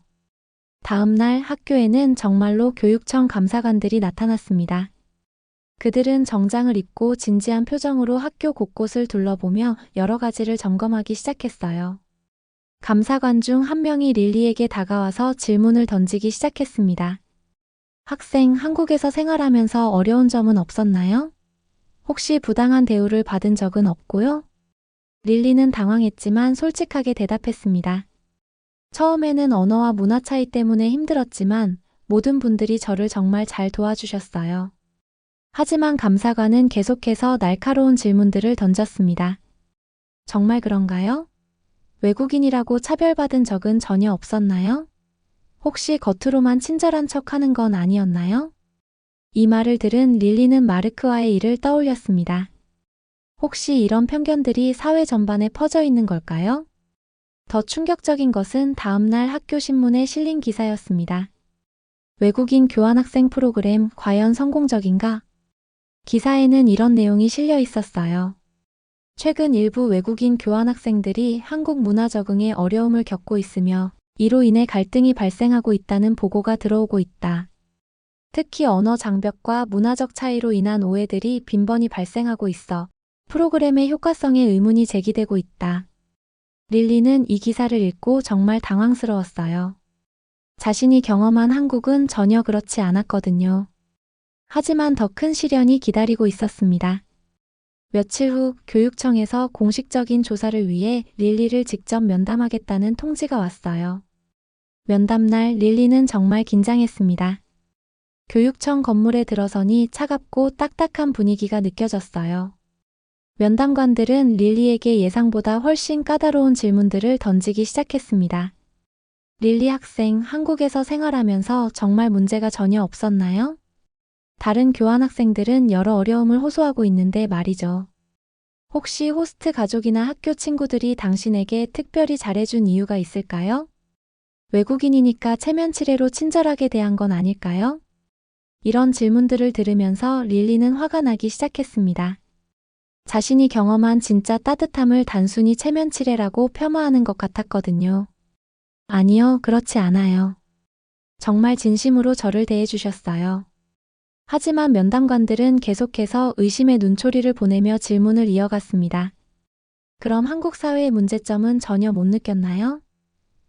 다음 날 학교에는 정말로 교육청 감사관들이 나타났습니다. 그들은 정장을 입고 진지한 표정으로 학교 곳곳을 둘러보며 여러 가지를 점검하기 시작했어요. 감사관 중 한 명이 릴리에게 다가와서 질문을 던지기 시작했습니다. 학생, 한국에서 생활하면서 어려운 점은 없었나요? 혹시 부당한 대우를 받은 적은 없고요? 릴리는 당황했지만 솔직하게 대답했습니다. 처음에는 언어와 문화 차이 때문에 힘들었지만 모든 분들이 저를 정말 잘 도와주셨어요. 하지만 감사관은 계속해서 날카로운 질문들을 던졌습니다. 정말 그런가요? 외국인이라고 차별받은 적은 전혀 없었나요? 혹시 겉으로만 친절한 척 하는 건 아니었나요? 이 말을 들은 릴리는 마르크와의 일을 떠올렸습니다. 혹시 이런 편견들이 사회 전반에 퍼져 있는 걸까요? 더 충격적인 것은 다음날 학교 신문에 실린 기사였습니다. 외국인 교환학생 프로그램 과연 성공적인가? 기사에는 이런 내용이 실려 있었어요. 최근 일부 외국인 교환학생들이 한국 문화 적응에 어려움을 겪고 있으며 이로 인해 갈등이 발생하고 있다는 보고가 들어오고 있다. 특히 언어 장벽과 문화적 차이로 인한 오해들이 빈번히 발생하고 있어 프로그램의 효과성에 의문이 제기되고 있다. 릴리는 이 기사를 읽고 정말 당황스러웠어요. 자신이 경험한 한국은 전혀 그렇지 않았거든요. 하지만 더 큰 시련이 기다리고 있었습니다. 며칠 후 교육청에서 공식적인 조사를 위해 릴리를 직접 면담하겠다는 통지가 왔어요. 면담날 릴리는 정말 긴장했습니다. 교육청 건물에 들어서니 차갑고 딱딱한 분위기가 느껴졌어요. 면담관들은 릴리에게 예상보다 훨씬 까다로운 질문들을 던지기 시작했습니다. 릴리 학생, 한국에서 생활하면서 정말 문제가 전혀 없었나요? 다른 교환학생들은 여러 어려움을 호소하고 있는데 말이죠. 혹시 호스트 가족이나 학교 친구들이 당신에게 특별히 잘해준 이유가 있을까요? 외국인이니까 체면 치레로 친절하게 대한 건 아닐까요? 이런 질문들을 들으면서 릴리는 화가 나기 시작했습니다. 자신이 경험한 진짜 따뜻함을 단순히 체면 치레라고 폄하하는 것 같았거든요. 아니요, 그렇지 않아요. 정말 진심으로 저를 대해주셨어요. 하지만 면담관들은 계속해서 의심의 눈초리를 보내며 질문을 이어갔습니다. 그럼 한국 사회의 문제점은 전혀 못 느꼈나요?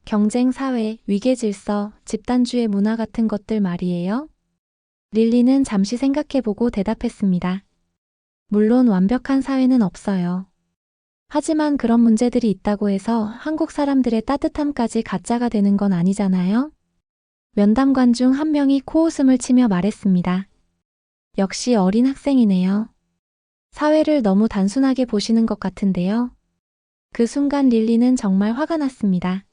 경쟁 사회, 위계 질서, 집단주의 문화 같은 것들 말이에요? 릴리는 잠시 생각해보고 대답했습니다. 물론 완벽한 사회는 없어요. 하지만 그런 문제들이 있다고 해서 한국 사람들의 따뜻함까지 가짜가 되는 건 아니잖아요? 면담관 중 한 명이 코웃음을 치며 말했습니다. 역시 어린 학생이네요. 사회를 너무 단순하게 보시는 것 같은데요. 그 순간 릴리는 정말 화가 났습니다.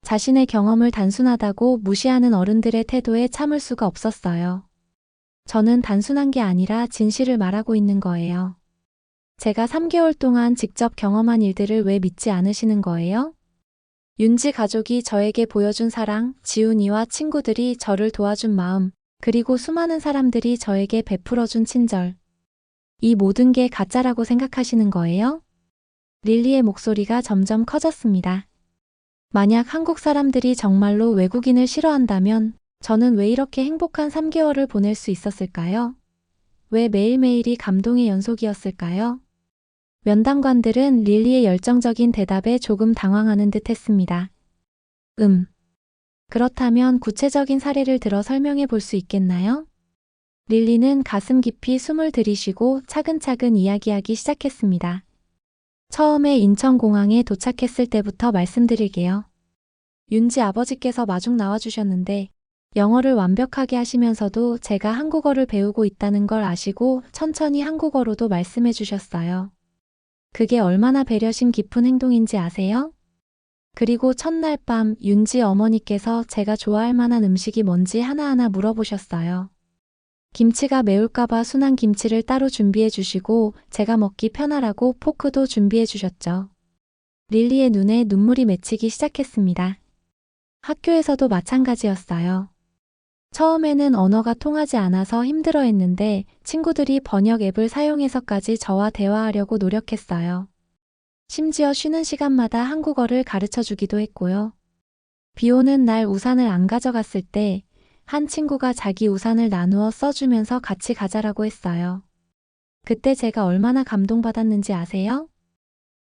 자신의 경험을 단순하다고 무시하는 어른들의 태도에 참을 수가 없었어요. 저는 단순한 게 아니라 진실을 말하고 있는 거예요. 제가 3개월 동안 직접 경험한 일들을 왜 믿지 않으시는 거예요? 윤지 가족이 저에게 보여준 사랑, 지훈이와 친구들이 저를 도와준 마음, 그리고 수많은 사람들이 저에게 베풀어준 친절. 이 모든 게 가짜라고 생각하시는 거예요? 릴리의 목소리가 점점 커졌습니다. 만약 한국 사람들이 정말로 외국인을 싫어한다면 저는 왜 이렇게 행복한 3개월을 보낼 수 있었을까요? 왜 매일매일이 감동의 연속이었을까요? 면담관들은 릴리의 열정적인 대답에 조금 당황하는 듯 했습니다. 그렇다면 구체적인 사례를 들어 설명해 볼 수 있겠나요? 릴리는 가슴 깊이 숨을 들이쉬고 차근차근 이야기하기 시작했습니다. 처음에 인천공항에 도착했을 때부터 말씀드릴게요. 윤지 아버지께서 마중 나와주셨는데 영어를 완벽하게 하시면서도 제가 한국어를 배우고 있다는 걸 아시고 천천히 한국어로도 말씀해 주셨어요. 그게 얼마나 배려심 깊은 행동인지 아세요? 그리고 첫날 밤 윤지 어머니께서 제가 좋아할 만한 음식이 뭔지 하나하나 물어보셨어요. 김치가 매울까봐 순한 김치를 따로 준비해 주시고 제가 먹기 편하라고 포크도 준비해 주셨죠. 릴리의 눈에 눈물이 맺히기 시작했습니다. 학교에서도 마찬가지였어요. 처음에는 언어가 통하지 않아서 힘들어했는데 친구들이 번역 앱을 사용해서까지 저와 대화하려고 노력했어요. 심지어 쉬는 시간마다 한국어를 가르쳐 주기도 했고요. 비 오는 날 우산을 안 가져갔을 때 한 친구가 자기 우산을 나누어 써주면서 같이 가자라고 했어요. 그때 제가 얼마나 감동받았는지 아세요?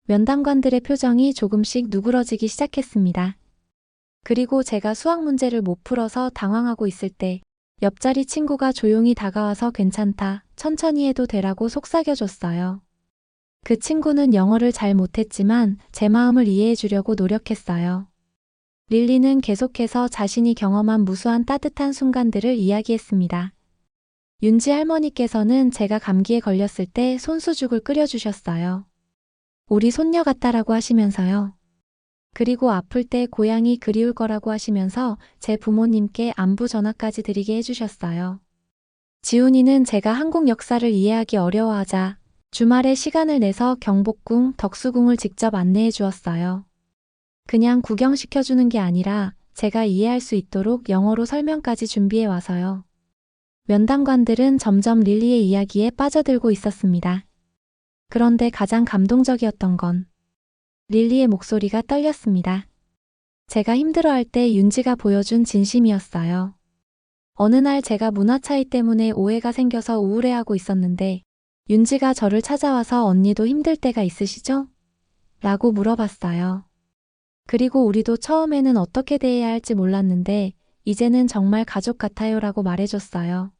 면담관들의 표정이 조금씩 누그러지기 시작했습니다. 그리고 제가 수학 문제를 못 풀어서 당황하고 있을 때 옆자리 친구가 조용히 다가와서 괜찮다, 천천히 해도 되라고 속삭여줬어요. 그 친구는 영어를 잘 못했지만 제 마음을 이해해 주려고 노력했어요. 릴리는 계속해서 자신이 경험한 무수한 따뜻한 순간들을 이야기했습니다. 윤지 할머니께서는 제가 감기에 걸렸을 때 손수죽을 끓여주셨어요. 우리 손녀 같다라고 하시면서요. 그리고 아플 때 고향이 그리울 거라고 하시면서 제 부모님께 안부 전화까지 드리게 해주셨어요. 지훈이는 제가 한국 역사를 이해하기 어려워하자 주말에 시간을 내서 경복궁, 덕수궁을 직접 안내해 주었어요. 그냥 구경시켜주는 게 아니라 제가 이해할 수 있도록 영어로 설명까지 준비해 와서요. 면담관들은 점점 릴리의 이야기에 빠져들고 있었습니다. 그런데 가장 감동적이었던 건 릴리의 목소리가 떨렸습니다. 제가 힘들어할 때 윤지가 보여준 진심이었어요. 어느 날 제가 문화 차이 때문에 오해가 생겨서 우울해하고 있었는데 윤지가 저를 찾아와서 언니도 힘들 때가 있으시죠? 라고 물어봤어요. 그리고 우리도 처음에는 어떻게 대해야 할지 몰랐는데 이제는 정말 가족 같아요 라고 말해줬어요.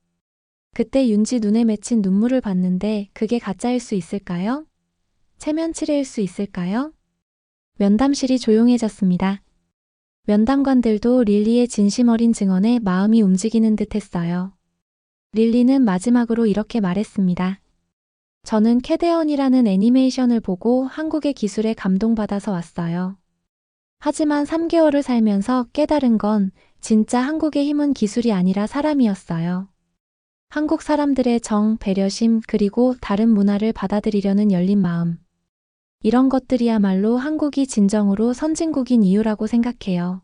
그때 윤지 눈에 맺힌 눈물을 봤는데 그게 가짜일 수 있을까요? 체면치레일 수 있을까요? 면담실이 조용해졌습니다. 면담관들도 릴리의 진심 어린 증언에 마음이 움직이는 듯 했어요. 릴리는 마지막으로 이렇게 말했습니다. 저는 캐대언이라는 애니메이션을 보고 한국의 기술에 감동받아서 왔어요. 하지만 3개월을 살면서 깨달은 건 진짜 한국의 힘은 기술이 아니라 사람이었어요. 한국 사람들의 정, 배려심, 그리고 다른 문화를 받아들이려는 열린 마음. 이런 것들이야말로 한국이 진정으로 선진국인 이유라고 생각해요.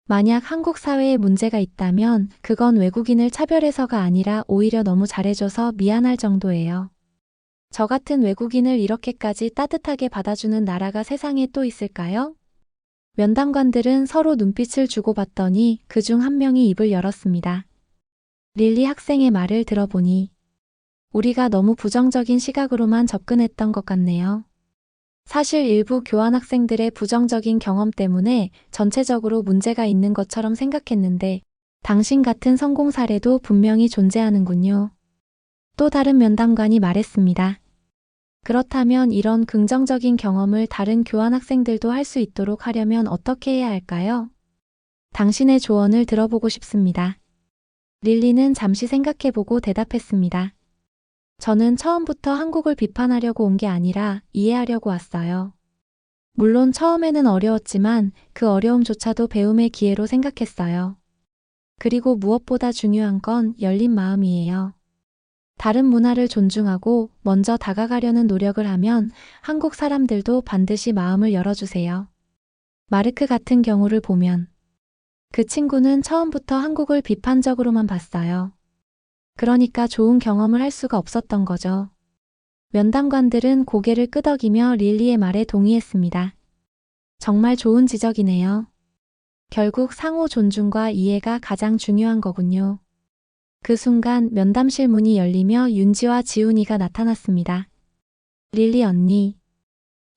만약 한국 사회에 문제가 있다면 그건 외국인을 차별해서가 아니라 오히려 너무 잘해줘서 미안할 정도예요. 저 같은 외국인을 이렇게까지 따뜻하게 받아주는 나라가 세상에 또 있을까요? 면담관들은 서로 눈빛을 주고받더니 그중 한 명이 입을 열었습니다. 릴리 학생의 말을 들어보니 우리가 너무 부정적인 시각으로만 접근했던 것 같네요. 사실 일부 교환학생들의 부정적인 경험 때문에 전체적으로 문제가 있는 것처럼 생각했는데 당신 같은 성공 사례도 분명히 존재하는군요. 또 다른 면담관이 말했습니다. 그렇다면 이런 긍정적인 경험을 다른 교환학생들도 할 수 있도록 하려면 어떻게 해야 할까요? 당신의 조언을 들어보고 싶습니다. 릴리는 잠시 생각해보고 대답했습니다. 저는 처음부터 한국을 비판하려고 온 게 아니라 이해하려고 왔어요. 물론 처음에는 어려웠지만 그 어려움조차도 배움의 기회로 생각했어요. 그리고 무엇보다 중요한 건 열린 마음이에요. 다른 문화를 존중하고 먼저 다가가려는 노력을 하면 한국 사람들도 반드시 마음을 열어주세요. 마르크 같은 경우를 보면 그 친구는 처음부터 한국을 비판적으로만 봤어요. 그러니까 좋은 경험을 할 수가 없었던 거죠. 면담관들은 고개를 끄덕이며 릴리의 말에 동의했습니다. 정말 좋은 지적이네요. 결국 상호 존중과 이해가 가장 중요한 거군요. 그 순간 면담실 문이 열리며 윤지와 지훈이가 나타났습니다. 릴리 언니.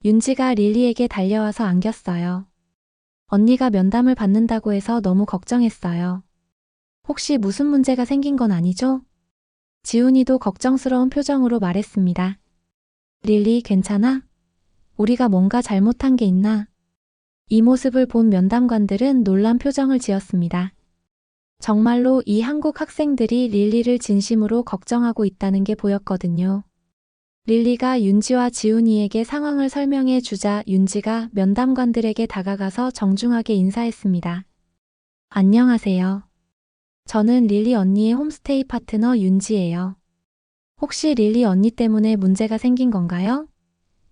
윤지가 릴리에게 달려와서 안겼어요. 언니가 면담을 받는다고 해서 너무 걱정했어요. 혹시 무슨 문제가 생긴 건 아니죠? 지훈이도 걱정스러운 표정으로 말했습니다. 릴리 괜찮아? 우리가 뭔가 잘못한 게 있나? 이 모습을 본 면담관들은 놀란 표정을 지었습니다. 정말로 이 한국 학생들이 릴리를 진심으로 걱정하고 있다는 게 보였거든요. 릴리가 윤지와 지훈이에게 상황을 설명해 주자 윤지가 면담관들에게 다가가서 정중하게 인사했습니다. 안녕하세요. 저는 릴리 언니의 홈스테이 파트너 윤지예요. 혹시 릴리 언니 때문에 문제가 생긴 건가요?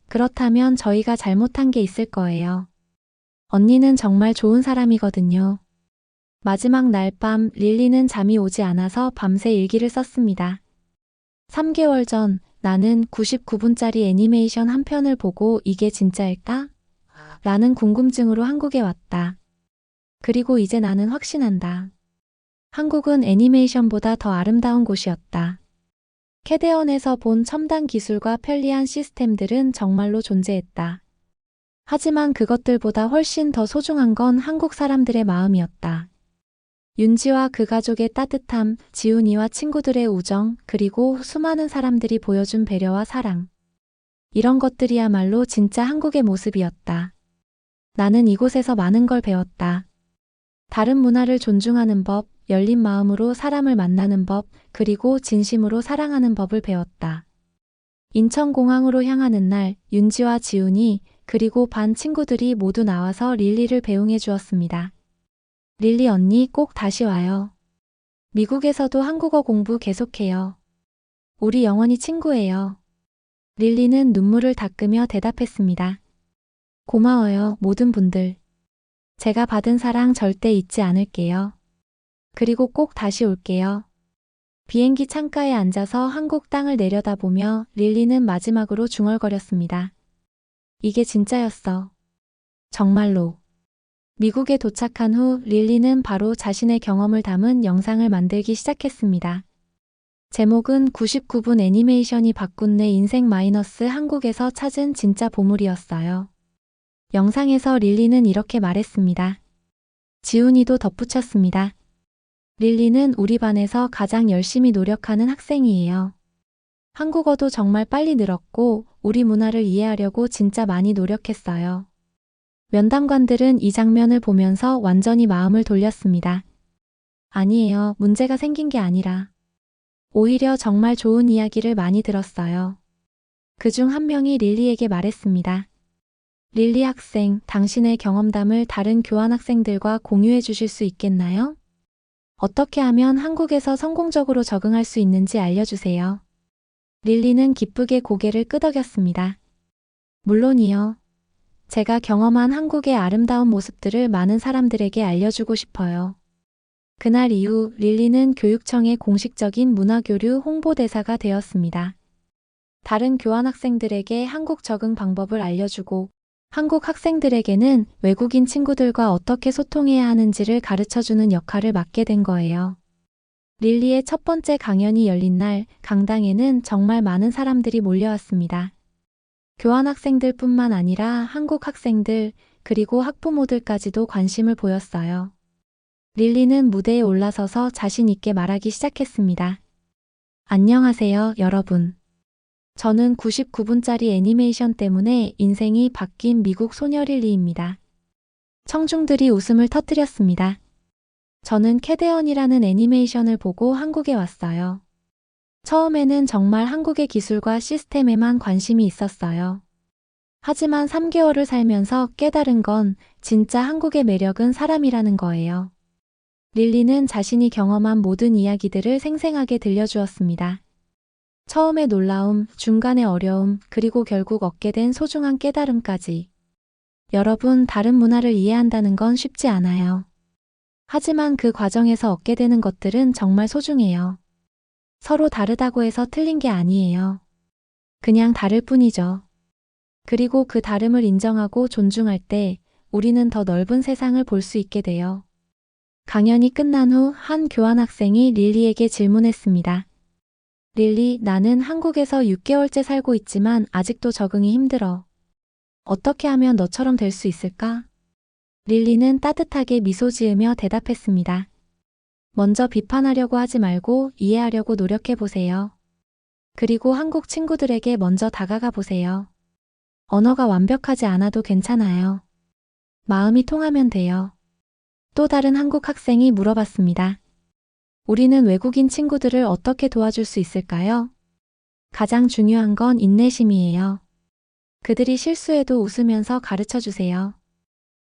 그렇다면 저희가 잘못한 게 있을 거예요. 언니는 정말 좋은 사람이거든요. 마지막 날 밤 릴리는 잠이 오지 않아서 밤새 일기를 썼습니다. 3개월 전 나는 99분짜리 애니메이션 한 편을 보고 이게 진짜일까? 라는 궁금증으로 한국에 왔다. 그리고 이제 나는 확신한다. 한국은 애니메이션보다 더 아름다운 곳이었다. 캐대언에서 본 첨단 기술과 편리한 시스템들은 정말로 존재했다. 하지만 그것들보다 훨씬 더 소중한 건 한국 사람들의 마음이었다. 윤지와 그 가족의 따뜻함, 지훈이와 친구들의 우정, 그리고 수많은 사람들이 보여준 배려와 사랑. 이런 것들이야말로 진짜 한국의 모습이었다. 나는 이곳에서 많은 걸 배웠다. 다른 문화를 존중하는 법, 열린 마음으로 사람을 만나는 법, 그리고 진심으로 사랑하는 법을 배웠다. 인천공항으로 향하는 날, 윤지와 지훈이 그리고 반 친구들이 모두 나와서 릴리를 배웅해 주었습니다. 릴리 언니 꼭 다시 와요. 미국에서도 한국어 공부 계속해요. 우리 영원히 친구예요. 릴리는 눈물을 닦으며 대답했습니다. 고마워요, 모든 분들. 제가 받은 사랑 절대 잊지 않을게요. 그리고 꼭 다시 올게요. 비행기 창가에 앉아서 한국 땅을 내려다보며 릴리는 마지막으로 중얼거렸습니다. 이게 진짜였어. 정말로. 미국에 도착한 후 릴리는 바로 자신의 경험을 담은 영상을 만들기 시작했습니다. 제목은 99분 애니메이션이 바꾼 내 인생 마이너스 한국에서 찾은 진짜 보물이었어요. 영상에서 릴리는 이렇게 말했습니다. 지훈이도 덧붙였습니다. 릴리는 우리 반에서 가장 열심히 노력하는 학생이에요. 한국어도 정말 빨리 늘었고 우리 문화를 이해하려고 진짜 많이 노력했어요. 면담관들은 이 장면을 보면서 완전히 마음을 돌렸습니다. 아니에요. 문제가 생긴 게 아니라. 오히려 정말 좋은 이야기를 많이 들었어요. 그중 한 명이 릴리에게 말했습니다. 릴리 학생, 당신의 경험담을 다른 교환학생들과 공유해 주실 수 있겠나요? 어떻게 하면 한국에서 성공적으로 적응할 수 있는지 알려주세요. 릴리는 기쁘게 고개를 끄덕였습니다. 물론이요. 제가 경험한 한국의 아름다운 모습들을 많은 사람들에게 알려주고 싶어요. 그날 이후 릴리는 교육청의 공식적인 문화교류 홍보대사가 되었습니다. 다른 교환학생들에게 한국 적응 방법을 알려주고 한국 학생들에게는 외국인 친구들과 어떻게 소통해야 하는지를 가르쳐주는 역할을 맡게 된 거예요. 릴리의 첫 번째 강연이 열린 날 강당에는 정말 많은 사람들이 몰려왔습니다. 교환학생들뿐만 아니라 한국 학생들 그리고 학부모들까지도 관심을 보였어요. 릴리는 무대에 올라서서 자신 있게 말하기 시작했습니다. 안녕하세요, 여러분. 저는 99분짜리 애니메이션 때문에 인생이 바뀐 미국 소녀 릴리입니다. 청중들이 웃음을 터뜨렸습니다. 저는 캐대언이라는 애니메이션을 보고 한국에 왔어요. 처음에는 정말 한국의 기술과 시스템에만 관심이 있었어요. 하지만 3개월을 살면서 깨달은 건 진짜 한국의 매력은 사람이라는 거예요. 릴리는 자신이 경험한 모든 이야기들을 생생하게 들려주었습니다. 처음의 놀라움, 중간의 어려움, 그리고 결국 얻게 된 소중한 깨달음까지. 여러분, 다른 문화를 이해한다는 건 쉽지 않아요. 하지만 그 과정에서 얻게 되는 것들은 정말 소중해요. 서로 다르다고 해서 틀린 게 아니에요. 그냥 다를 뿐이죠. 그리고 그 다름을 인정하고 존중할 때 우리는 더 넓은 세상을 볼 수 있게 돼요. 강연이 끝난 후 한 교환학생이 릴리에게 질문했습니다. 릴리, 나는 한국에서 6개월째 살고 있지만 아직도 적응이 힘들어. 어떻게 하면 너처럼 될 수 있을까? 릴리는 따뜻하게 미소 지으며 대답했습니다. 먼저 비판하려고 하지 말고 이해하려고 노력해 보세요. 그리고 한국 친구들에게 먼저 다가가 보세요. 언어가 완벽하지 않아도 괜찮아요. 마음이 통하면 돼요. 또 다른 한국 학생이 물어봤습니다. 우리는 외국인 친구들을 어떻게 도와줄 수 있을까요? 가장 중요한 건 인내심이에요. 그들이 실수해도 웃으면서 가르쳐 주세요.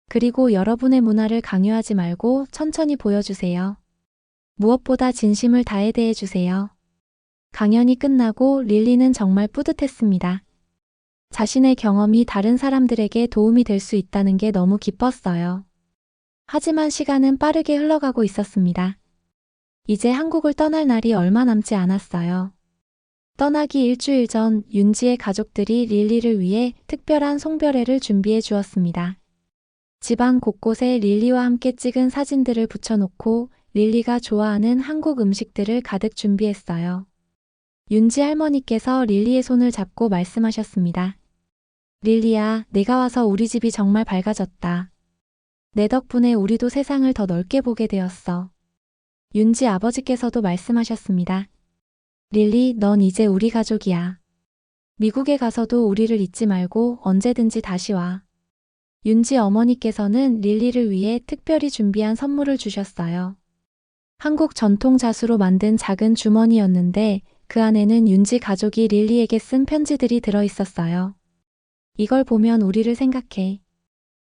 그리고 여러분의 문화를 강요하지 말고 천천히 보여주세요. 무엇보다 진심을 다해 대해 주세요. 강연이 끝나고 릴리는 정말 뿌듯했습니다. 자신의 경험이 다른 사람들에게 도움이 될 수 있다는 게 너무 기뻤어요. 하지만 시간은 빠르게 흘러가고 있었습니다. 이제 한국을 떠날 날이 얼마 남지 않았어요. 떠나기 일주일 전 윤지의 가족들이 릴리를 위해 특별한 송별회를 준비해 주었습니다. 집안 곳곳에 릴리와 함께 찍은 사진들을 붙여놓고 릴리가 좋아하는 한국 음식들을 가득 준비했어요. 윤지 할머니께서 릴리의 손을 잡고 말씀하셨습니다. 릴리야, 내가 와서 우리 집이 정말 밝아졌다. 내 덕분에 우리도 세상을 더 넓게 보게 되었어. 윤지 아버지께서도 말씀하셨습니다. 릴리, 넌 이제 우리 가족이야. 미국에 가서도 우리를 잊지 말고 언제든지 다시 와. 윤지 어머니께서는 릴리를 위해 특별히 준비한 선물을 주셨어요. 한국 전통 자수로 만든 작은 주머니였는데 그 안에는 윤지 가족이 릴리에게 쓴 편지들이 들어 있었어요. 이걸 보면 우리를 생각해.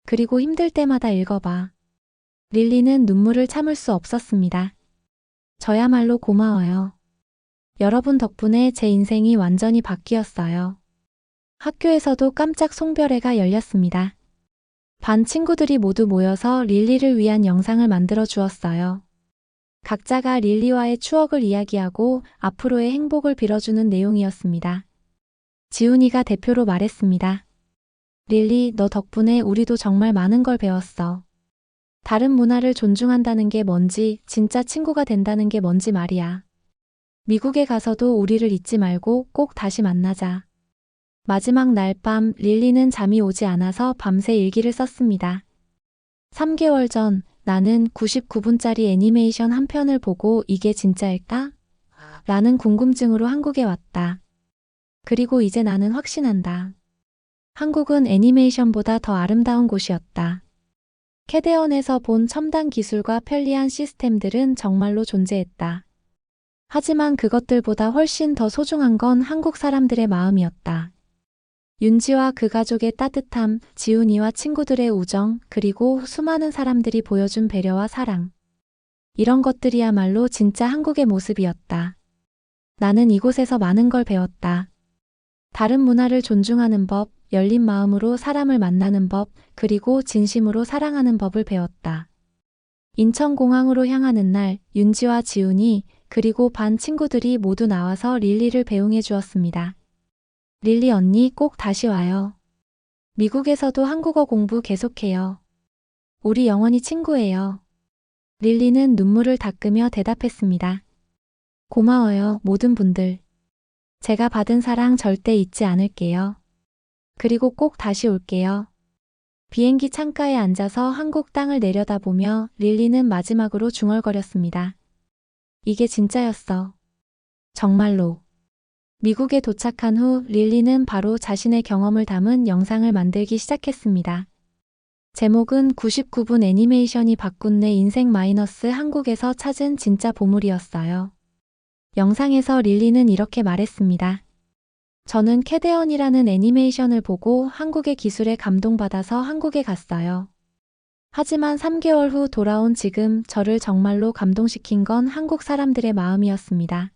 그리고 힘들 때마다 읽어봐. 릴리는 눈물을 참을 수 없었습니다. 저야말로 고마워요. 여러분 덕분에 제 인생이 완전히 바뀌었어요. 학교에서도 깜짝 송별회가 열렸습니다. 반 친구들이 모두 모여서 릴리를 위한 영상을 만들어 주었어요. 각자가 릴리와의 추억을 이야기하고 앞으로의 행복을 빌어주는 내용이었습니다. 지훈이가 대표로 말했습니다. 릴리, 너 덕분에 우리도 정말 많은 걸 배웠어. 다른 문화를 존중한다는 게 뭔지, 진짜 친구가 된다는 게 뭔지 말이야. 미국에 가서도 우리를 잊지 말고 꼭 다시 만나자. 마지막 날 밤 릴리는 잠이 오지 않아서 밤새 일기를 썼습니다. 3개월 전 나는 99분짜리 애니메이션 한 편을 보고 이게 진짜일까? 라는 궁금증으로 한국에 왔다. 그리고 이제 나는 확신한다. 한국은 애니메이션보다 더 아름다운 곳이었다. 캐대언에서 본 첨단 기술과 편리한 시스템들은 정말로 존재했다. 하지만 그것들보다 훨씬 더 소중한 건 한국 사람들의 마음이었다. 윤지와 그 가족의 따뜻함, 지훈이와 친구들의 우정, 그리고 수많은 사람들이 보여준 배려와 사랑. 이런 것들이야말로 진짜 한국의 모습이었다. 나는 이곳에서 많은 걸 배웠다. 다른 문화를 존중하는 법, 열린 마음으로 사람을 만나는 법, 그리고 진심으로 사랑하는 법을 배웠다. 인천공항으로 향하는 날, 윤지와 지훈이 그리고 반 친구들이 모두 나와서 릴리를 배웅해 주었습니다. 릴리 언니 꼭 다시 와요. 미국에서도 한국어 공부 계속해요. 우리 영원히 친구예요. 릴리는 눈물을 닦으며 대답했습니다. 고마워요, 모든 분들. 제가 받은 사랑 절대 잊지 않을게요. 그리고 꼭 다시 올게요. 비행기 창가에 앉아서 한국 땅을 내려다보며 릴리는 마지막으로 중얼거렸습니다. 이게 진짜였어. 정말로. 미국에 도착한 후 릴리는 바로 자신의 경험을 담은 영상을 만들기 시작했습니다. 제목은 99분 애니메이션이 바꾼 내 인생 마이너스 한국에서 찾은 진짜 보물이었어요. 영상에서 릴리는 이렇게 말했습니다. 저는 캐대언이라는 애니메이션을 보고 한국의 기술에 감동받아서 한국에 갔어요. 하지만 3개월 후 돌아온 지금 저를 정말로 감동시킨 건 한국 사람들의 마음이었습니다.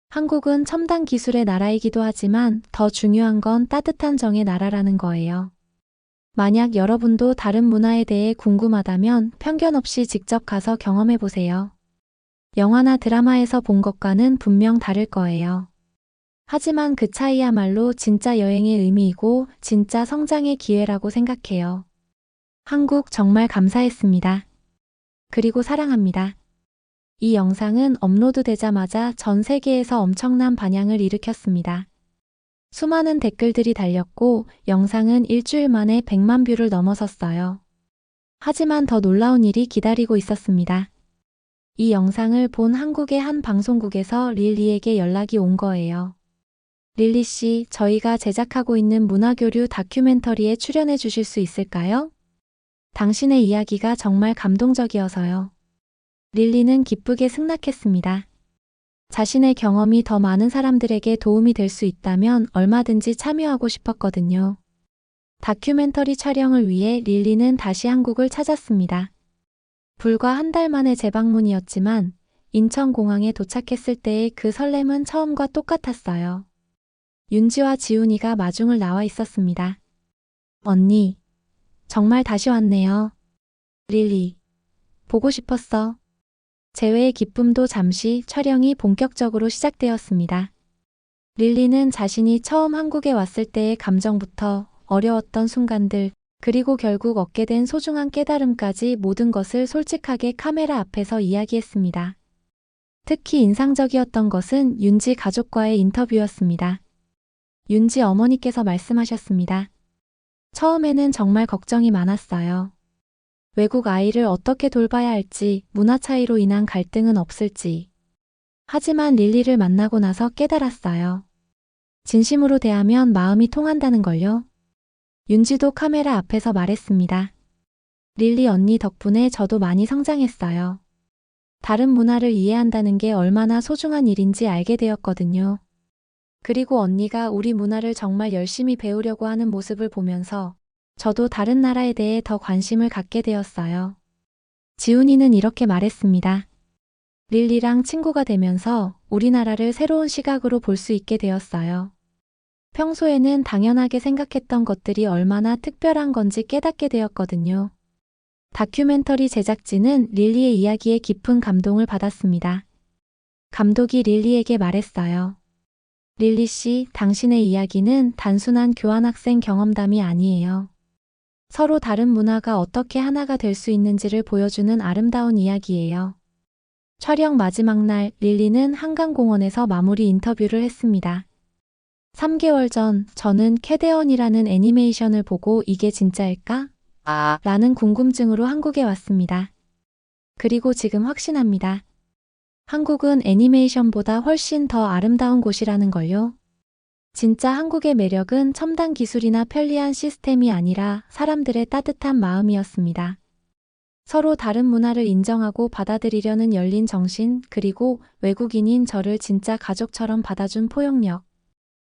한국은 첨단 기술의 나라이기도 하지만 더 중요한 건 따뜻한 정의 나라라는 거예요. 만약 여러분도 다른 문화에 대해 궁금하다면 편견 없이 직접 가서 경험해 보세요. 영화나 드라마에서 본 것과는 분명 다를 거예요. 하지만 그 차이야말로 진짜 여행의 의미이고 진짜 성장의 기회라고 생각해요. 한국 정말 감사했습니다. 그리고 사랑합니다. 이 영상은 업로드되자마자 전 세계에서 엄청난 반향을 일으켰습니다. 수많은 댓글들이 달렸고 영상은 일주일 만에 100만 뷰를 넘어섰어요. 하지만 더 놀라운 일이 기다리고 있었습니다. 이 영상을 본 한국의 한 방송국에서 릴리에게 연락이 온 거예요. 릴리 씨, 저희가 제작하고 있는 문화교류 다큐멘터리에 출연해 주실 수 있을까요? 당신의 이야기가 정말 감동적이어서요. 릴리는 기쁘게 승낙했습니다. 자신의 경험이 더 많은 사람들에게 도움이 될 수 있다면 얼마든지 참여하고 싶었거든요. 다큐멘터리 촬영을 위해 릴리는 다시 한국을 찾았습니다. 불과 한 달 만의 재방문이었지만 인천공항에 도착했을 때의 그 설렘은 처음과 똑같았어요. 윤지와 지훈이가 마중을 나와 있었습니다. 언니, 정말 다시 왔네요. 릴리, 보고 싶었어. 재회의 기쁨도 잠시 촬영이 본격적으로 시작되었습니다. 릴리는 자신이 처음 한국에 왔을 때의 감정부터 어려웠던 순간들, 그리고 결국 얻게 된 소중한 깨달음까지 모든 것을 솔직하게 카메라 앞에서 이야기했습니다. 특히 인상적이었던 것은 윤지 가족과의 인터뷰였습니다. 윤지 어머니께서 말씀하셨습니다. 처음에는 정말 걱정이 많았어요. 외국 아이를 어떻게 돌봐야 할지, 문화 차이로 인한 갈등은 없을지. 하지만 릴리를 만나고 나서 깨달았어요. 진심으로 대하면 마음이 통한다는 걸요. 윤지도 카메라 앞에서 말했습니다. 릴리 언니 덕분에 저도 많이 성장했어요. 다른 문화를 이해한다는 게 얼마나 소중한 일인지 알게 되었거든요. 그리고 언니가 우리 문화를 정말 열심히 배우려고 하는 모습을 보면서 저도 다른 나라에 대해 더 관심을 갖게 되었어요. 지훈이는 이렇게 말했습니다. 릴리랑 친구가 되면서 우리나라를 새로운 시각으로 볼 수 있게 되었어요. 평소에는 당연하게 생각했던 것들이 얼마나 특별한 건지 깨닫게 되었거든요. 다큐멘터리 제작진은 릴리의 이야기에 깊은 감동을 받았습니다. 감독이 릴리에게 말했어요. 릴리 씨, 당신의 이야기는 단순한 교환학생 경험담이 아니에요. 서로 다른 문화가 어떻게 하나가 될 수 있는지를 보여주는 아름다운 이야기예요. 촬영 마지막 날 릴리는 한강공원에서 마무리 인터뷰를 했습니다. 3개월 전 저는 캐데언이라는 애니메이션을 보고 이게 진짜일까? 라는 궁금증으로 한국에 왔습니다. 그리고 지금 확신합니다. 한국은 애니메이션보다 훨씬 더 아름다운 곳이라는 걸요. 진짜 한국의 매력은 첨단 기술이나 편리한 시스템이 아니라 사람들의 따뜻한 마음이었습니다. 서로 다른 문화를 인정하고 받아들이려는 열린 정신, 그리고 외국인인 저를 진짜 가족처럼 받아준 포용력.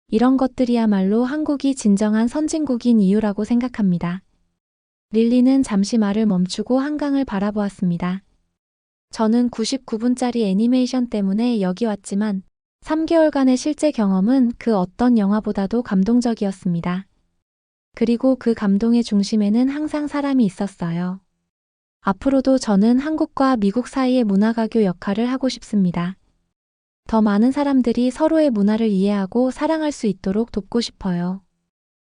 이런 것들이야말로 한국이 진정한 선진국인 이유라고 생각합니다. 릴리는 잠시 말을 멈추고 한강을 바라보았습니다. 저는 99분짜리 애니메이션 때문에 여기 왔지만 3개월간의 실제 경험은 그 어떤 영화보다도 감동적이었습니다. 그리고 그 감동의 중심에는 항상 사람이 있었어요. 앞으로도 저는 한국과 미국 사이의 문화가교 역할을 하고 싶습니다. 더 많은 사람들이 서로의 문화를 이해하고 사랑할 수 있도록 돕고 싶어요.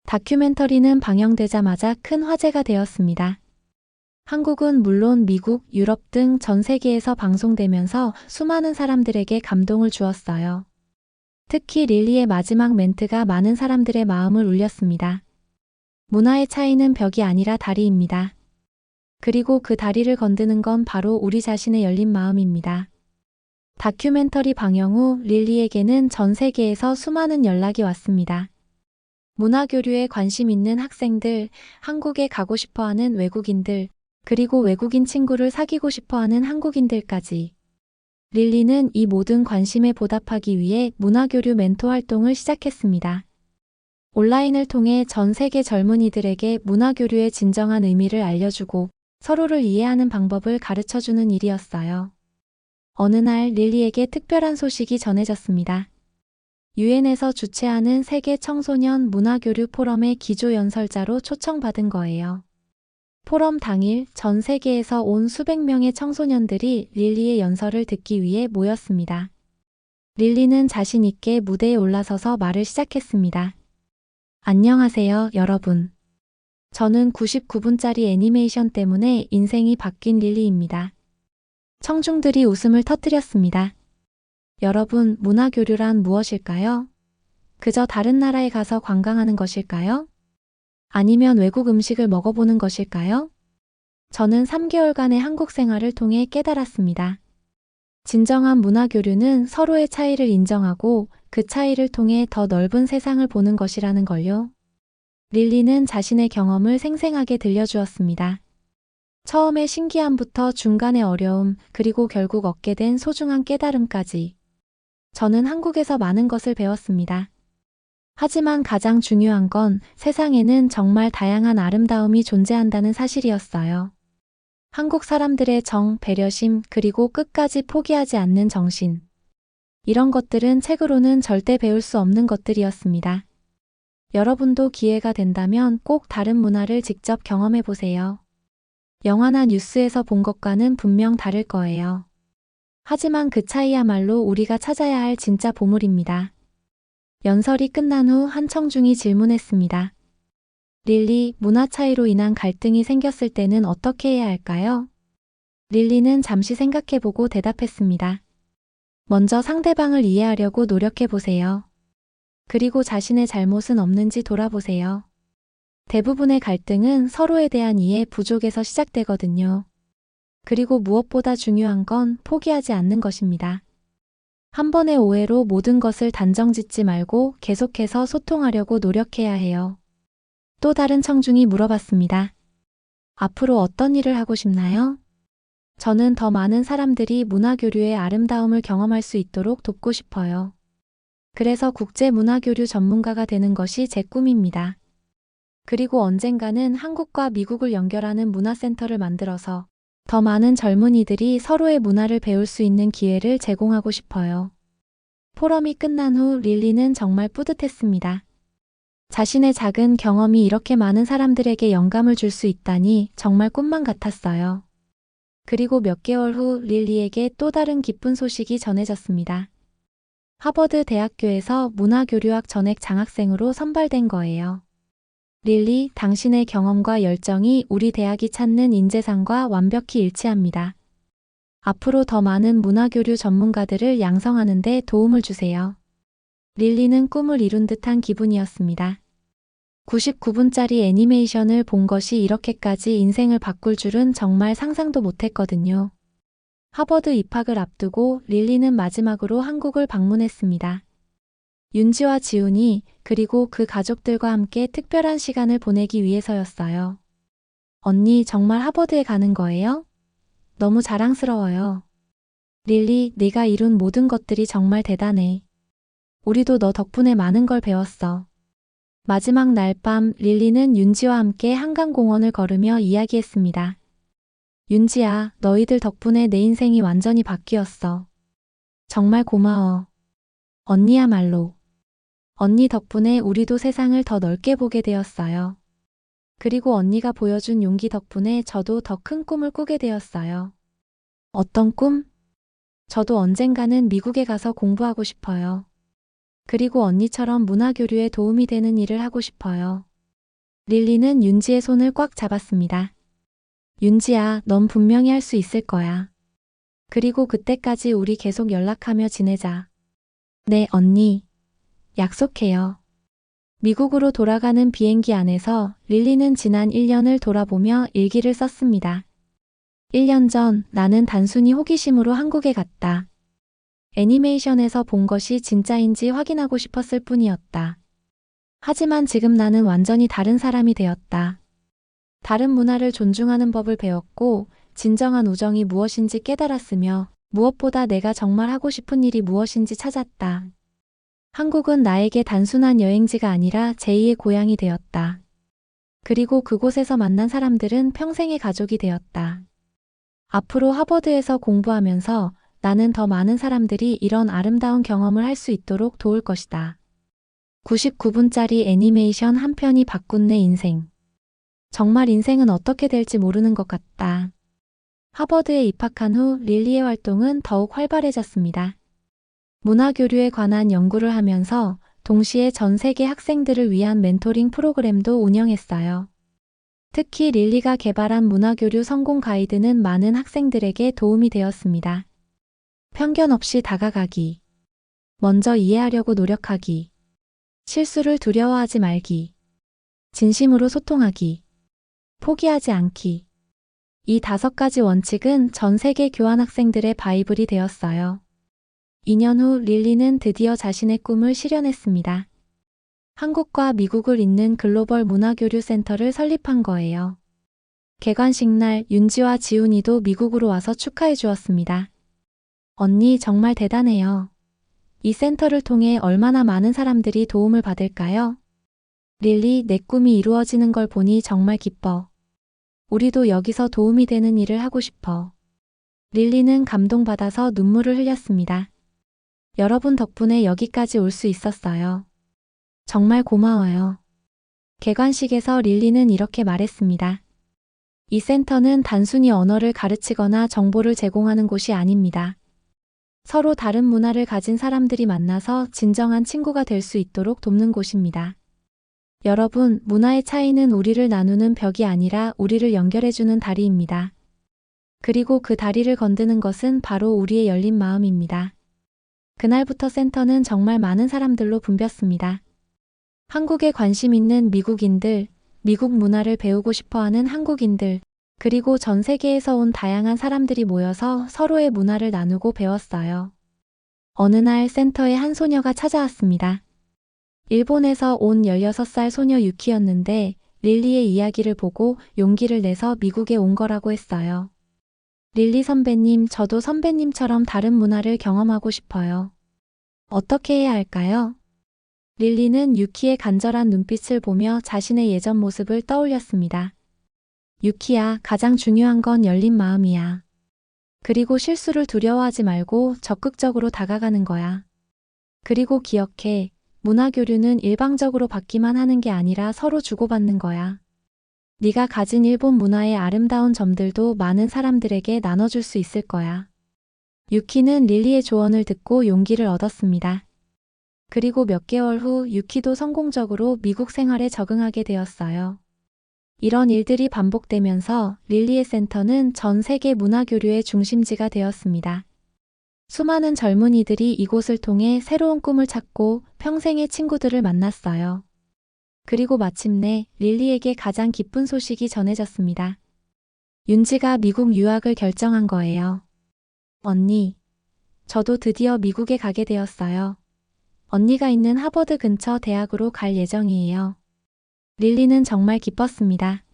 다큐멘터리는 방영되자마자 큰 화제가 되었습니다. 한국은 물론 미국, 유럽 등 전 세계에서 방송되면서 수많은 사람들에게 감동을 주었어요. 특히 릴리의 마지막 멘트가 많은 사람들의 마음을 울렸습니다. 문화의 차이는 벽이 아니라 다리입니다. 그리고 그 다리를 건드는 건 바로 우리 자신의 열린 마음입니다. 다큐멘터리 방영 후 릴리에게는 전 세계에서 수많은 연락이 왔습니다. 문화교류에 관심 있는 학생들, 한국에 가고 싶어하는 외국인들, 그리고 외국인 친구를 사귀고 싶어하는 한국인들까지. 릴리는 이 모든 관심에 보답하기 위해 문화교류 멘토 활동을 시작했습니다. 온라인을 통해 전 세계 젊은이들에게 문화교류의 진정한 의미를 알려주고 서로를 이해하는 방법을 가르쳐주는 일이었어요. 어느 날 릴리에게 특별한 소식이 전해졌습니다. 유엔에서 주최하는 세계 청소년 문화교류 포럼의 기조연설자로 초청받은 거예요. 포럼 당일 전 세계에서 온 수백 명의 청소년들이 릴리의 연설을 듣기 위해 모였습니다. 릴리는 자신 있게 무대에 올라서서 말을 시작했습니다. 안녕하세요, 여러분. 저는 99분짜리 애니메이션 때문에 인생이 바뀐 릴리입니다. 청중들이 웃음을 터뜨렸습니다. 여러분, 문화교류란 무엇일까요? 그저 다른 나라에 가서 관광하는 것일까요? 아니면 외국 음식을 먹어보는 것일까요? 저는 3개월간의 한국 생활을 통해 깨달았습니다. 진정한 문화교류는 서로의 차이를 인정하고 그 차이를 통해 더 넓은 세상을 보는 것이라는 걸요. 릴리는 자신의 경험을 생생하게 들려주었습니다. 처음에 신기함부터 중간의 어려움, 그리고 결국 얻게 된 소중한 깨달음까지. 저는 한국에서 많은 것을 배웠습니다. 하지만 가장 중요한 건 세상에는 정말 다양한 아름다움이 존재한다는 사실이었어요. 한국 사람들의 정, 배려심, 그리고 끝까지 포기하지 않는 정신. 이런 것들은 책으로는 절대 배울 수 없는 것들이었습니다. 여러분도 기회가 된다면 꼭 다른 문화를 직접 경험해 보세요. 영화나 뉴스에서 본 것과는 분명 다를 거예요. 하지만 그 차이야말로 우리가 찾아야 할 진짜 보물입니다. 연설이 끝난 후 한 청중이 질문했습니다. 릴리, 문화 차이로 인한 갈등이 생겼을 때는 어떻게 해야 할까요? 릴리는 잠시 생각해보고 대답했습니다. 먼저 상대방을 이해하려고 노력해보세요. 그리고 자신의 잘못은 없는지 돌아보세요. 대부분의 갈등은 서로에 대한 이해 부족에서 시작되거든요. 그리고 무엇보다 중요한 건 포기하지 않는 것입니다. 한 번의 오해로 모든 것을 단정 짓지 말고 계속해서 소통하려고 노력해야 해요. 또 다른 청중이 물어봤습니다. 앞으로 어떤 일을 하고 싶나요? 저는 더 많은 사람들이 문화교류의 아름다움을 경험할 수 있도록 돕고 싶어요. 그래서 국제문화교류 전문가가 되는 것이 제 꿈입니다. 그리고 언젠가는 한국과 미국을 연결하는 문화센터를 만들어서 더 많은 젊은이들이 서로의 문화를 배울 수 있는 기회를 제공하고 싶어요. 포럼이 끝난 후 릴리는 정말 뿌듯했습니다. 자신의 작은 경험이 이렇게 많은 사람들에게 영감을 줄 수 있다니 정말 꿈만 같았어요. 그리고 몇 개월 후 릴리에게 또 다른 기쁜 소식이 전해졌습니다. 하버드 대학교에서 문화교류학 전액 장학생으로 선발된 거예요. 릴리, 당신의 경험과 열정이 우리 대학이 찾는 인재상과 완벽히 일치합니다. 앞으로 더 많은 문화교류 전문가들을 양성하는 데 도움을 주세요. 릴리는 꿈을 이룬 듯한 기분이었습니다. 99분짜리 애니메이션을 본 것이 이렇게까지 인생을 바꿀 줄은 정말 상상도 못했거든요. 하버드 입학을 앞두고 릴리는 마지막으로 한국을 방문했습니다. 윤지와 지훈이 그리고 그 가족들과 함께 특별한 시간을 보내기 위해서였어요. 언니, 정말 하버드에 가는 거예요? 너무 자랑스러워요. 릴리, 네가 이룬 모든 것들이 정말 대단해. 우리도 너 덕분에 많은 걸 배웠어. 마지막 날 밤 릴리는 윤지와 함께 한강공원을 걸으며 이야기했습니다. 윤지야, 너희들 덕분에 내 인생이 완전히 바뀌었어. 정말 고마워. 언니야말로. 언니 덕분에 우리도 세상을 더 넓게 보게 되었어요. 그리고 언니가 보여준 용기 덕분에 저도 더 큰 꿈을 꾸게 되었어요. 어떤 꿈? 저도 언젠가는 미국에 가서 공부하고 싶어요. 그리고 언니처럼 문화교류에 도움이 되는 일을 하고 싶어요. 릴리는 윤지의 손을 꽉 잡았습니다. 윤지야, 넌 분명히 할 수 있을 거야. 그리고 그때까지 우리 계속 연락하며 지내자. 네, 언니. 약속해요. 미국으로 돌아가는 비행기 안에서 릴리는 지난 1년을 돌아보며 일기를 썼습니다. 1년 전 나는 단순히 호기심으로 한국에 갔다. 애니메이션에서 본 것이 진짜인지 확인하고 싶었을 뿐이었다. 하지만 지금 나는 완전히 다른 사람이 되었다. 다른 문화를 존중하는 법을 배웠고 진정한 우정이 무엇인지 깨달았으며 무엇보다 내가 정말 하고 싶은 일이 무엇인지 찾았다. 한국은 나에게 단순한 여행지가 아니라 제2의 고향이 되었다. 그리고 그곳에서 만난 사람들은 평생의 가족이 되었다. 앞으로 하버드에서 공부하면서 나는 더 많은 사람들이 이런 아름다운 경험을 할 수 있도록 도울 것이다. 99분짜리 애니메이션 한 편이 바꾼 내 인생. 정말 인생은 어떻게 될지 모르는 것 같다. 하버드에 입학한 후 릴리의 활동은 더욱 활발해졌습니다. 문화교류에 관한 연구를 하면서 동시에 전 세계 학생들을 위한 멘토링 프로그램도 운영했어요. 특히 릴리가 개발한 문화교류 성공 가이드는 많은 학생들에게 도움이 되었습니다. 편견 없이 다가가기. 먼저 이해하려고 노력하기. 실수를 두려워하지 말기. 진심으로 소통하기. 포기하지 않기. 이 5가지 원칙은 전 세계 교환학생들의 바이블이 되었어요. 2년 후 릴리는 드디어 자신의 꿈을 실현했습니다. 한국과 미국을 잇는 글로벌 문화교류 센터를 설립한 거예요. 개관식 날 윤지와 지훈이도 미국으로 와서 축하해 주었습니다. 언니, 정말 대단해요. 이 센터를 통해 얼마나 많은 사람들이 도움을 받을까요? 릴리, 내 꿈이 이루어지는 걸 보니 정말 기뻐. 우리도 여기서 도움이 되는 일을 하고 싶어. 릴리는 감동받아서 눈물을 흘렸습니다. 여러분 덕분에 여기까지 올 수 있었어요. 정말 고마워요. 개관식에서 릴리는 이렇게 말했습니다. 이 센터는 단순히 언어를 가르치거나 정보를 제공하는 곳이 아닙니다. 서로 다른 문화를 가진 사람들이 만나서 진정한 친구가 될 수 있도록 돕는 곳입니다. 여러분, 문화의 차이는 우리를 나누는 벽이 아니라 우리를 연결해주는 다리입니다. 그리고 그 다리를 건드는 것은 바로 우리의 열린 마음입니다. 그날부터 센터는 정말 많은 사람들로 붐볐습니다. 한국에 관심 있는 미국인들, 미국 문화를 배우고 싶어하는 한국인들, 그리고 전 세계에서 온 다양한 사람들이 모여서 서로의 문화를 나누고 배웠어요. 어느 날 센터에 한 소녀가 찾아왔습니다. 일본에서 온 16살 소녀 유키였는데 릴리의 이야기를 보고 용기를 내서 미국에 온 거라고 했어요. 릴리 선배님, 저도 선배님처럼 다른 문화를 경험하고 싶어요. 어떻게 해야 할까요? 릴리는 유키의 간절한 눈빛을 보며 자신의 예전 모습을 떠올렸습니다. 유키야, 가장 중요한 건 열린 마음이야. 그리고 실수를 두려워하지 말고 적극적으로 다가가는 거야. 그리고 기억해, 문화교류는 일방적으로 받기만 하는 게 아니라 서로 주고받는 거야. 네가 가진 일본 문화의 아름다운 점들도 많은 사람들에게 나눠줄 수 있을 거야. 유키는 릴리의 조언을 듣고 용기를 얻었습니다. 그리고 몇 개월 후 유키도 성공적으로 미국 생활에 적응하게 되었어요. 이런 일들이 반복되면서 릴리의 센터는 전 세계 문화교류의 중심지가 되었습니다. 수많은 젊은이들이 이곳을 통해 새로운 꿈을 찾고 평생의 친구들을 만났어요. 그리고 마침내 릴리에게 가장 기쁜 소식이 전해졌습니다. 윤지가 미국 유학을 결정한 거예요. 언니, 저도 드디어 미국에 가게 되었어요. 언니가 있는 하버드 근처 대학으로 갈 예정이에요. 릴리는 정말 기뻤습니다.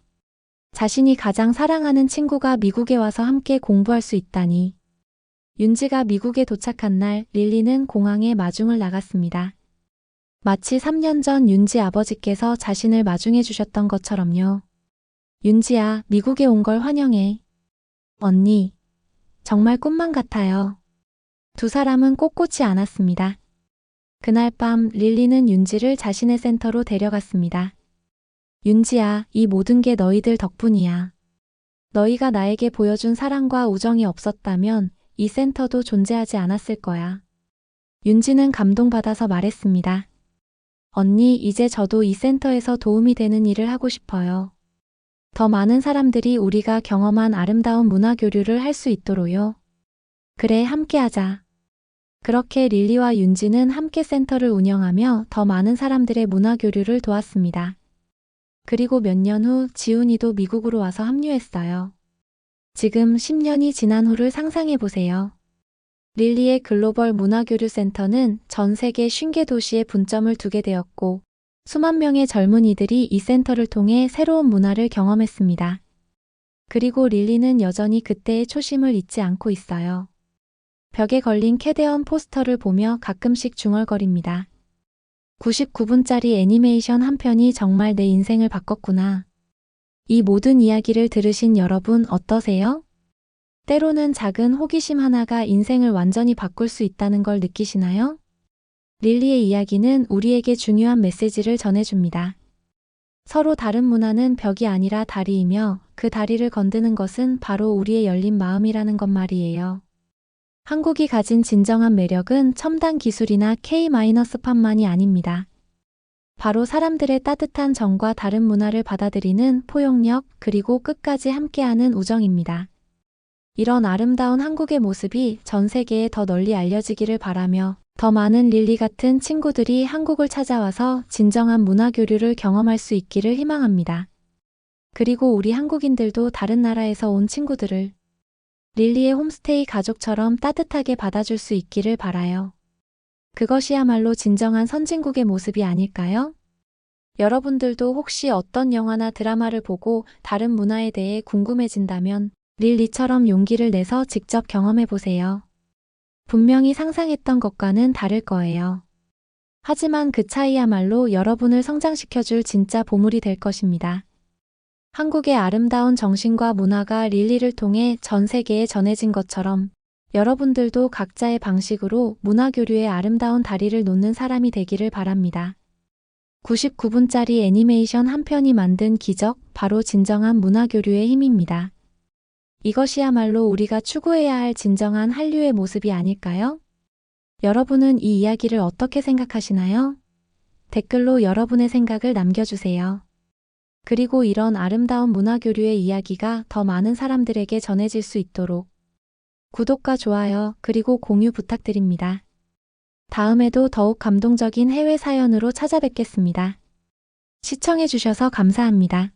자신이 가장 사랑하는 친구가 미국에 와서 함께 공부할 수 있다니. 윤지가 미국에 도착한 날 릴리는 공항에 마중을 나갔습니다. 마치 3년 전 윤지 아버지께서 자신을 마중해 주셨던 것처럼요. 윤지야, 미국에 온 걸 환영해. 언니, 정말 꿈만 같아요. 두 사람은 꼿꼿이 안았습니다. 그날 밤 릴리는 윤지를 자신의 센터로 데려갔습니다. 윤지야, 이 모든 게 너희들 덕분이야. 너희가 나에게 보여준 사랑과 우정이 없었다면 이 센터도 존재하지 않았을 거야. 윤지는 감동받아서 말했습니다. 언니, 이제 저도 이 센터에서 도움이 되는 일을 하고 싶어요. 더 많은 사람들이 우리가 경험한 아름다운 문화 교류를 할 수 있도록요. 그래, 함께하자. 그렇게 릴리와 윤지는 함께 센터를 운영하며 더 많은 사람들의 문화 교류를 도왔습니다. 그리고 몇 년 후 지훈이도 미국으로 와서 합류했어요. 지금 10년이 지난 후를 상상해 보세요. 릴리의 글로벌 문화교류 센터는 전 세계 50개 도시에 분점을 두게 되었고 수만 명의 젊은이들이 이 센터를 통해 새로운 문화를 경험했습니다. 그리고 릴리는 여전히 그때의 초심을 잊지 않고 있어요. 벽에 걸린 캐대언 포스터를 보며 가끔씩 중얼거립니다. 99분짜리 애니메이션 한 편이 정말 내 인생을 바꿨구나. 이 모든 이야기를 들으신 여러분 어떠세요? 때로는 작은 호기심 하나가 인생을 완전히 바꿀 수 있다는 걸 느끼시나요? 릴리의 이야기는 우리에게 중요한 메시지를 전해줍니다. 서로 다른 문화는 벽이 아니라 다리이며 그 다리를 건드는 것은 바로 우리의 열린 마음이라는 것 말이에요. 한국이 가진 진정한 매력은 첨단 기술이나 K-팝만이 아닙니다. 바로 사람들의 따뜻한 정과 다른 문화를 받아들이는 포용력 그리고 끝까지 함께하는 우정입니다. 이런 아름다운 한국의 모습이 전 세계에 더 널리 알려지기를 바라며 더 많은 릴리 같은 친구들이 한국을 찾아와서 진정한 문화 교류를 경험할 수 있기를 희망합니다. 그리고 우리 한국인들도 다른 나라에서 온 친구들을 릴리의 홈스테이 가족처럼 따뜻하게 받아줄 수 있기를 바라요. 그것이야말로 진정한 선진국의 모습이 아닐까요? 여러분들도 혹시 어떤 영화나 드라마를 보고 다른 문화에 대해 궁금해진다면 릴리처럼 용기를 내서 직접 경험해보세요. 분명히 상상했던 것과는 다를 거예요. 하지만 그 차이야말로 여러분을 성장시켜줄 진짜 보물이 될 것입니다. 한국의 아름다운 정신과 문화가 릴리를 통해 전 세계에 전해진 것처럼 여러분들도 각자의 방식으로 문화교류의 아름다운 다리를 놓는 사람이 되기를 바랍니다. 99분짜리 애니메이션 한 편이 만든 기적, 바로 진정한 문화교류의 힘입니다. 이것이야말로 우리가 추구해야 할 진정한 한류의 모습이 아닐까요? 여러분은 이 이야기를 어떻게 생각하시나요? 댓글로 여러분의 생각을 남겨주세요. 그리고 이런 아름다운 문화교류의 이야기가 더 많은 사람들에게 전해질 수 있도록 구독과 좋아요 그리고 공유 부탁드립니다. 다음에도 더욱 감동적인 해외 사연으로 찾아뵙겠습니다. 시청해주셔서 감사합니다.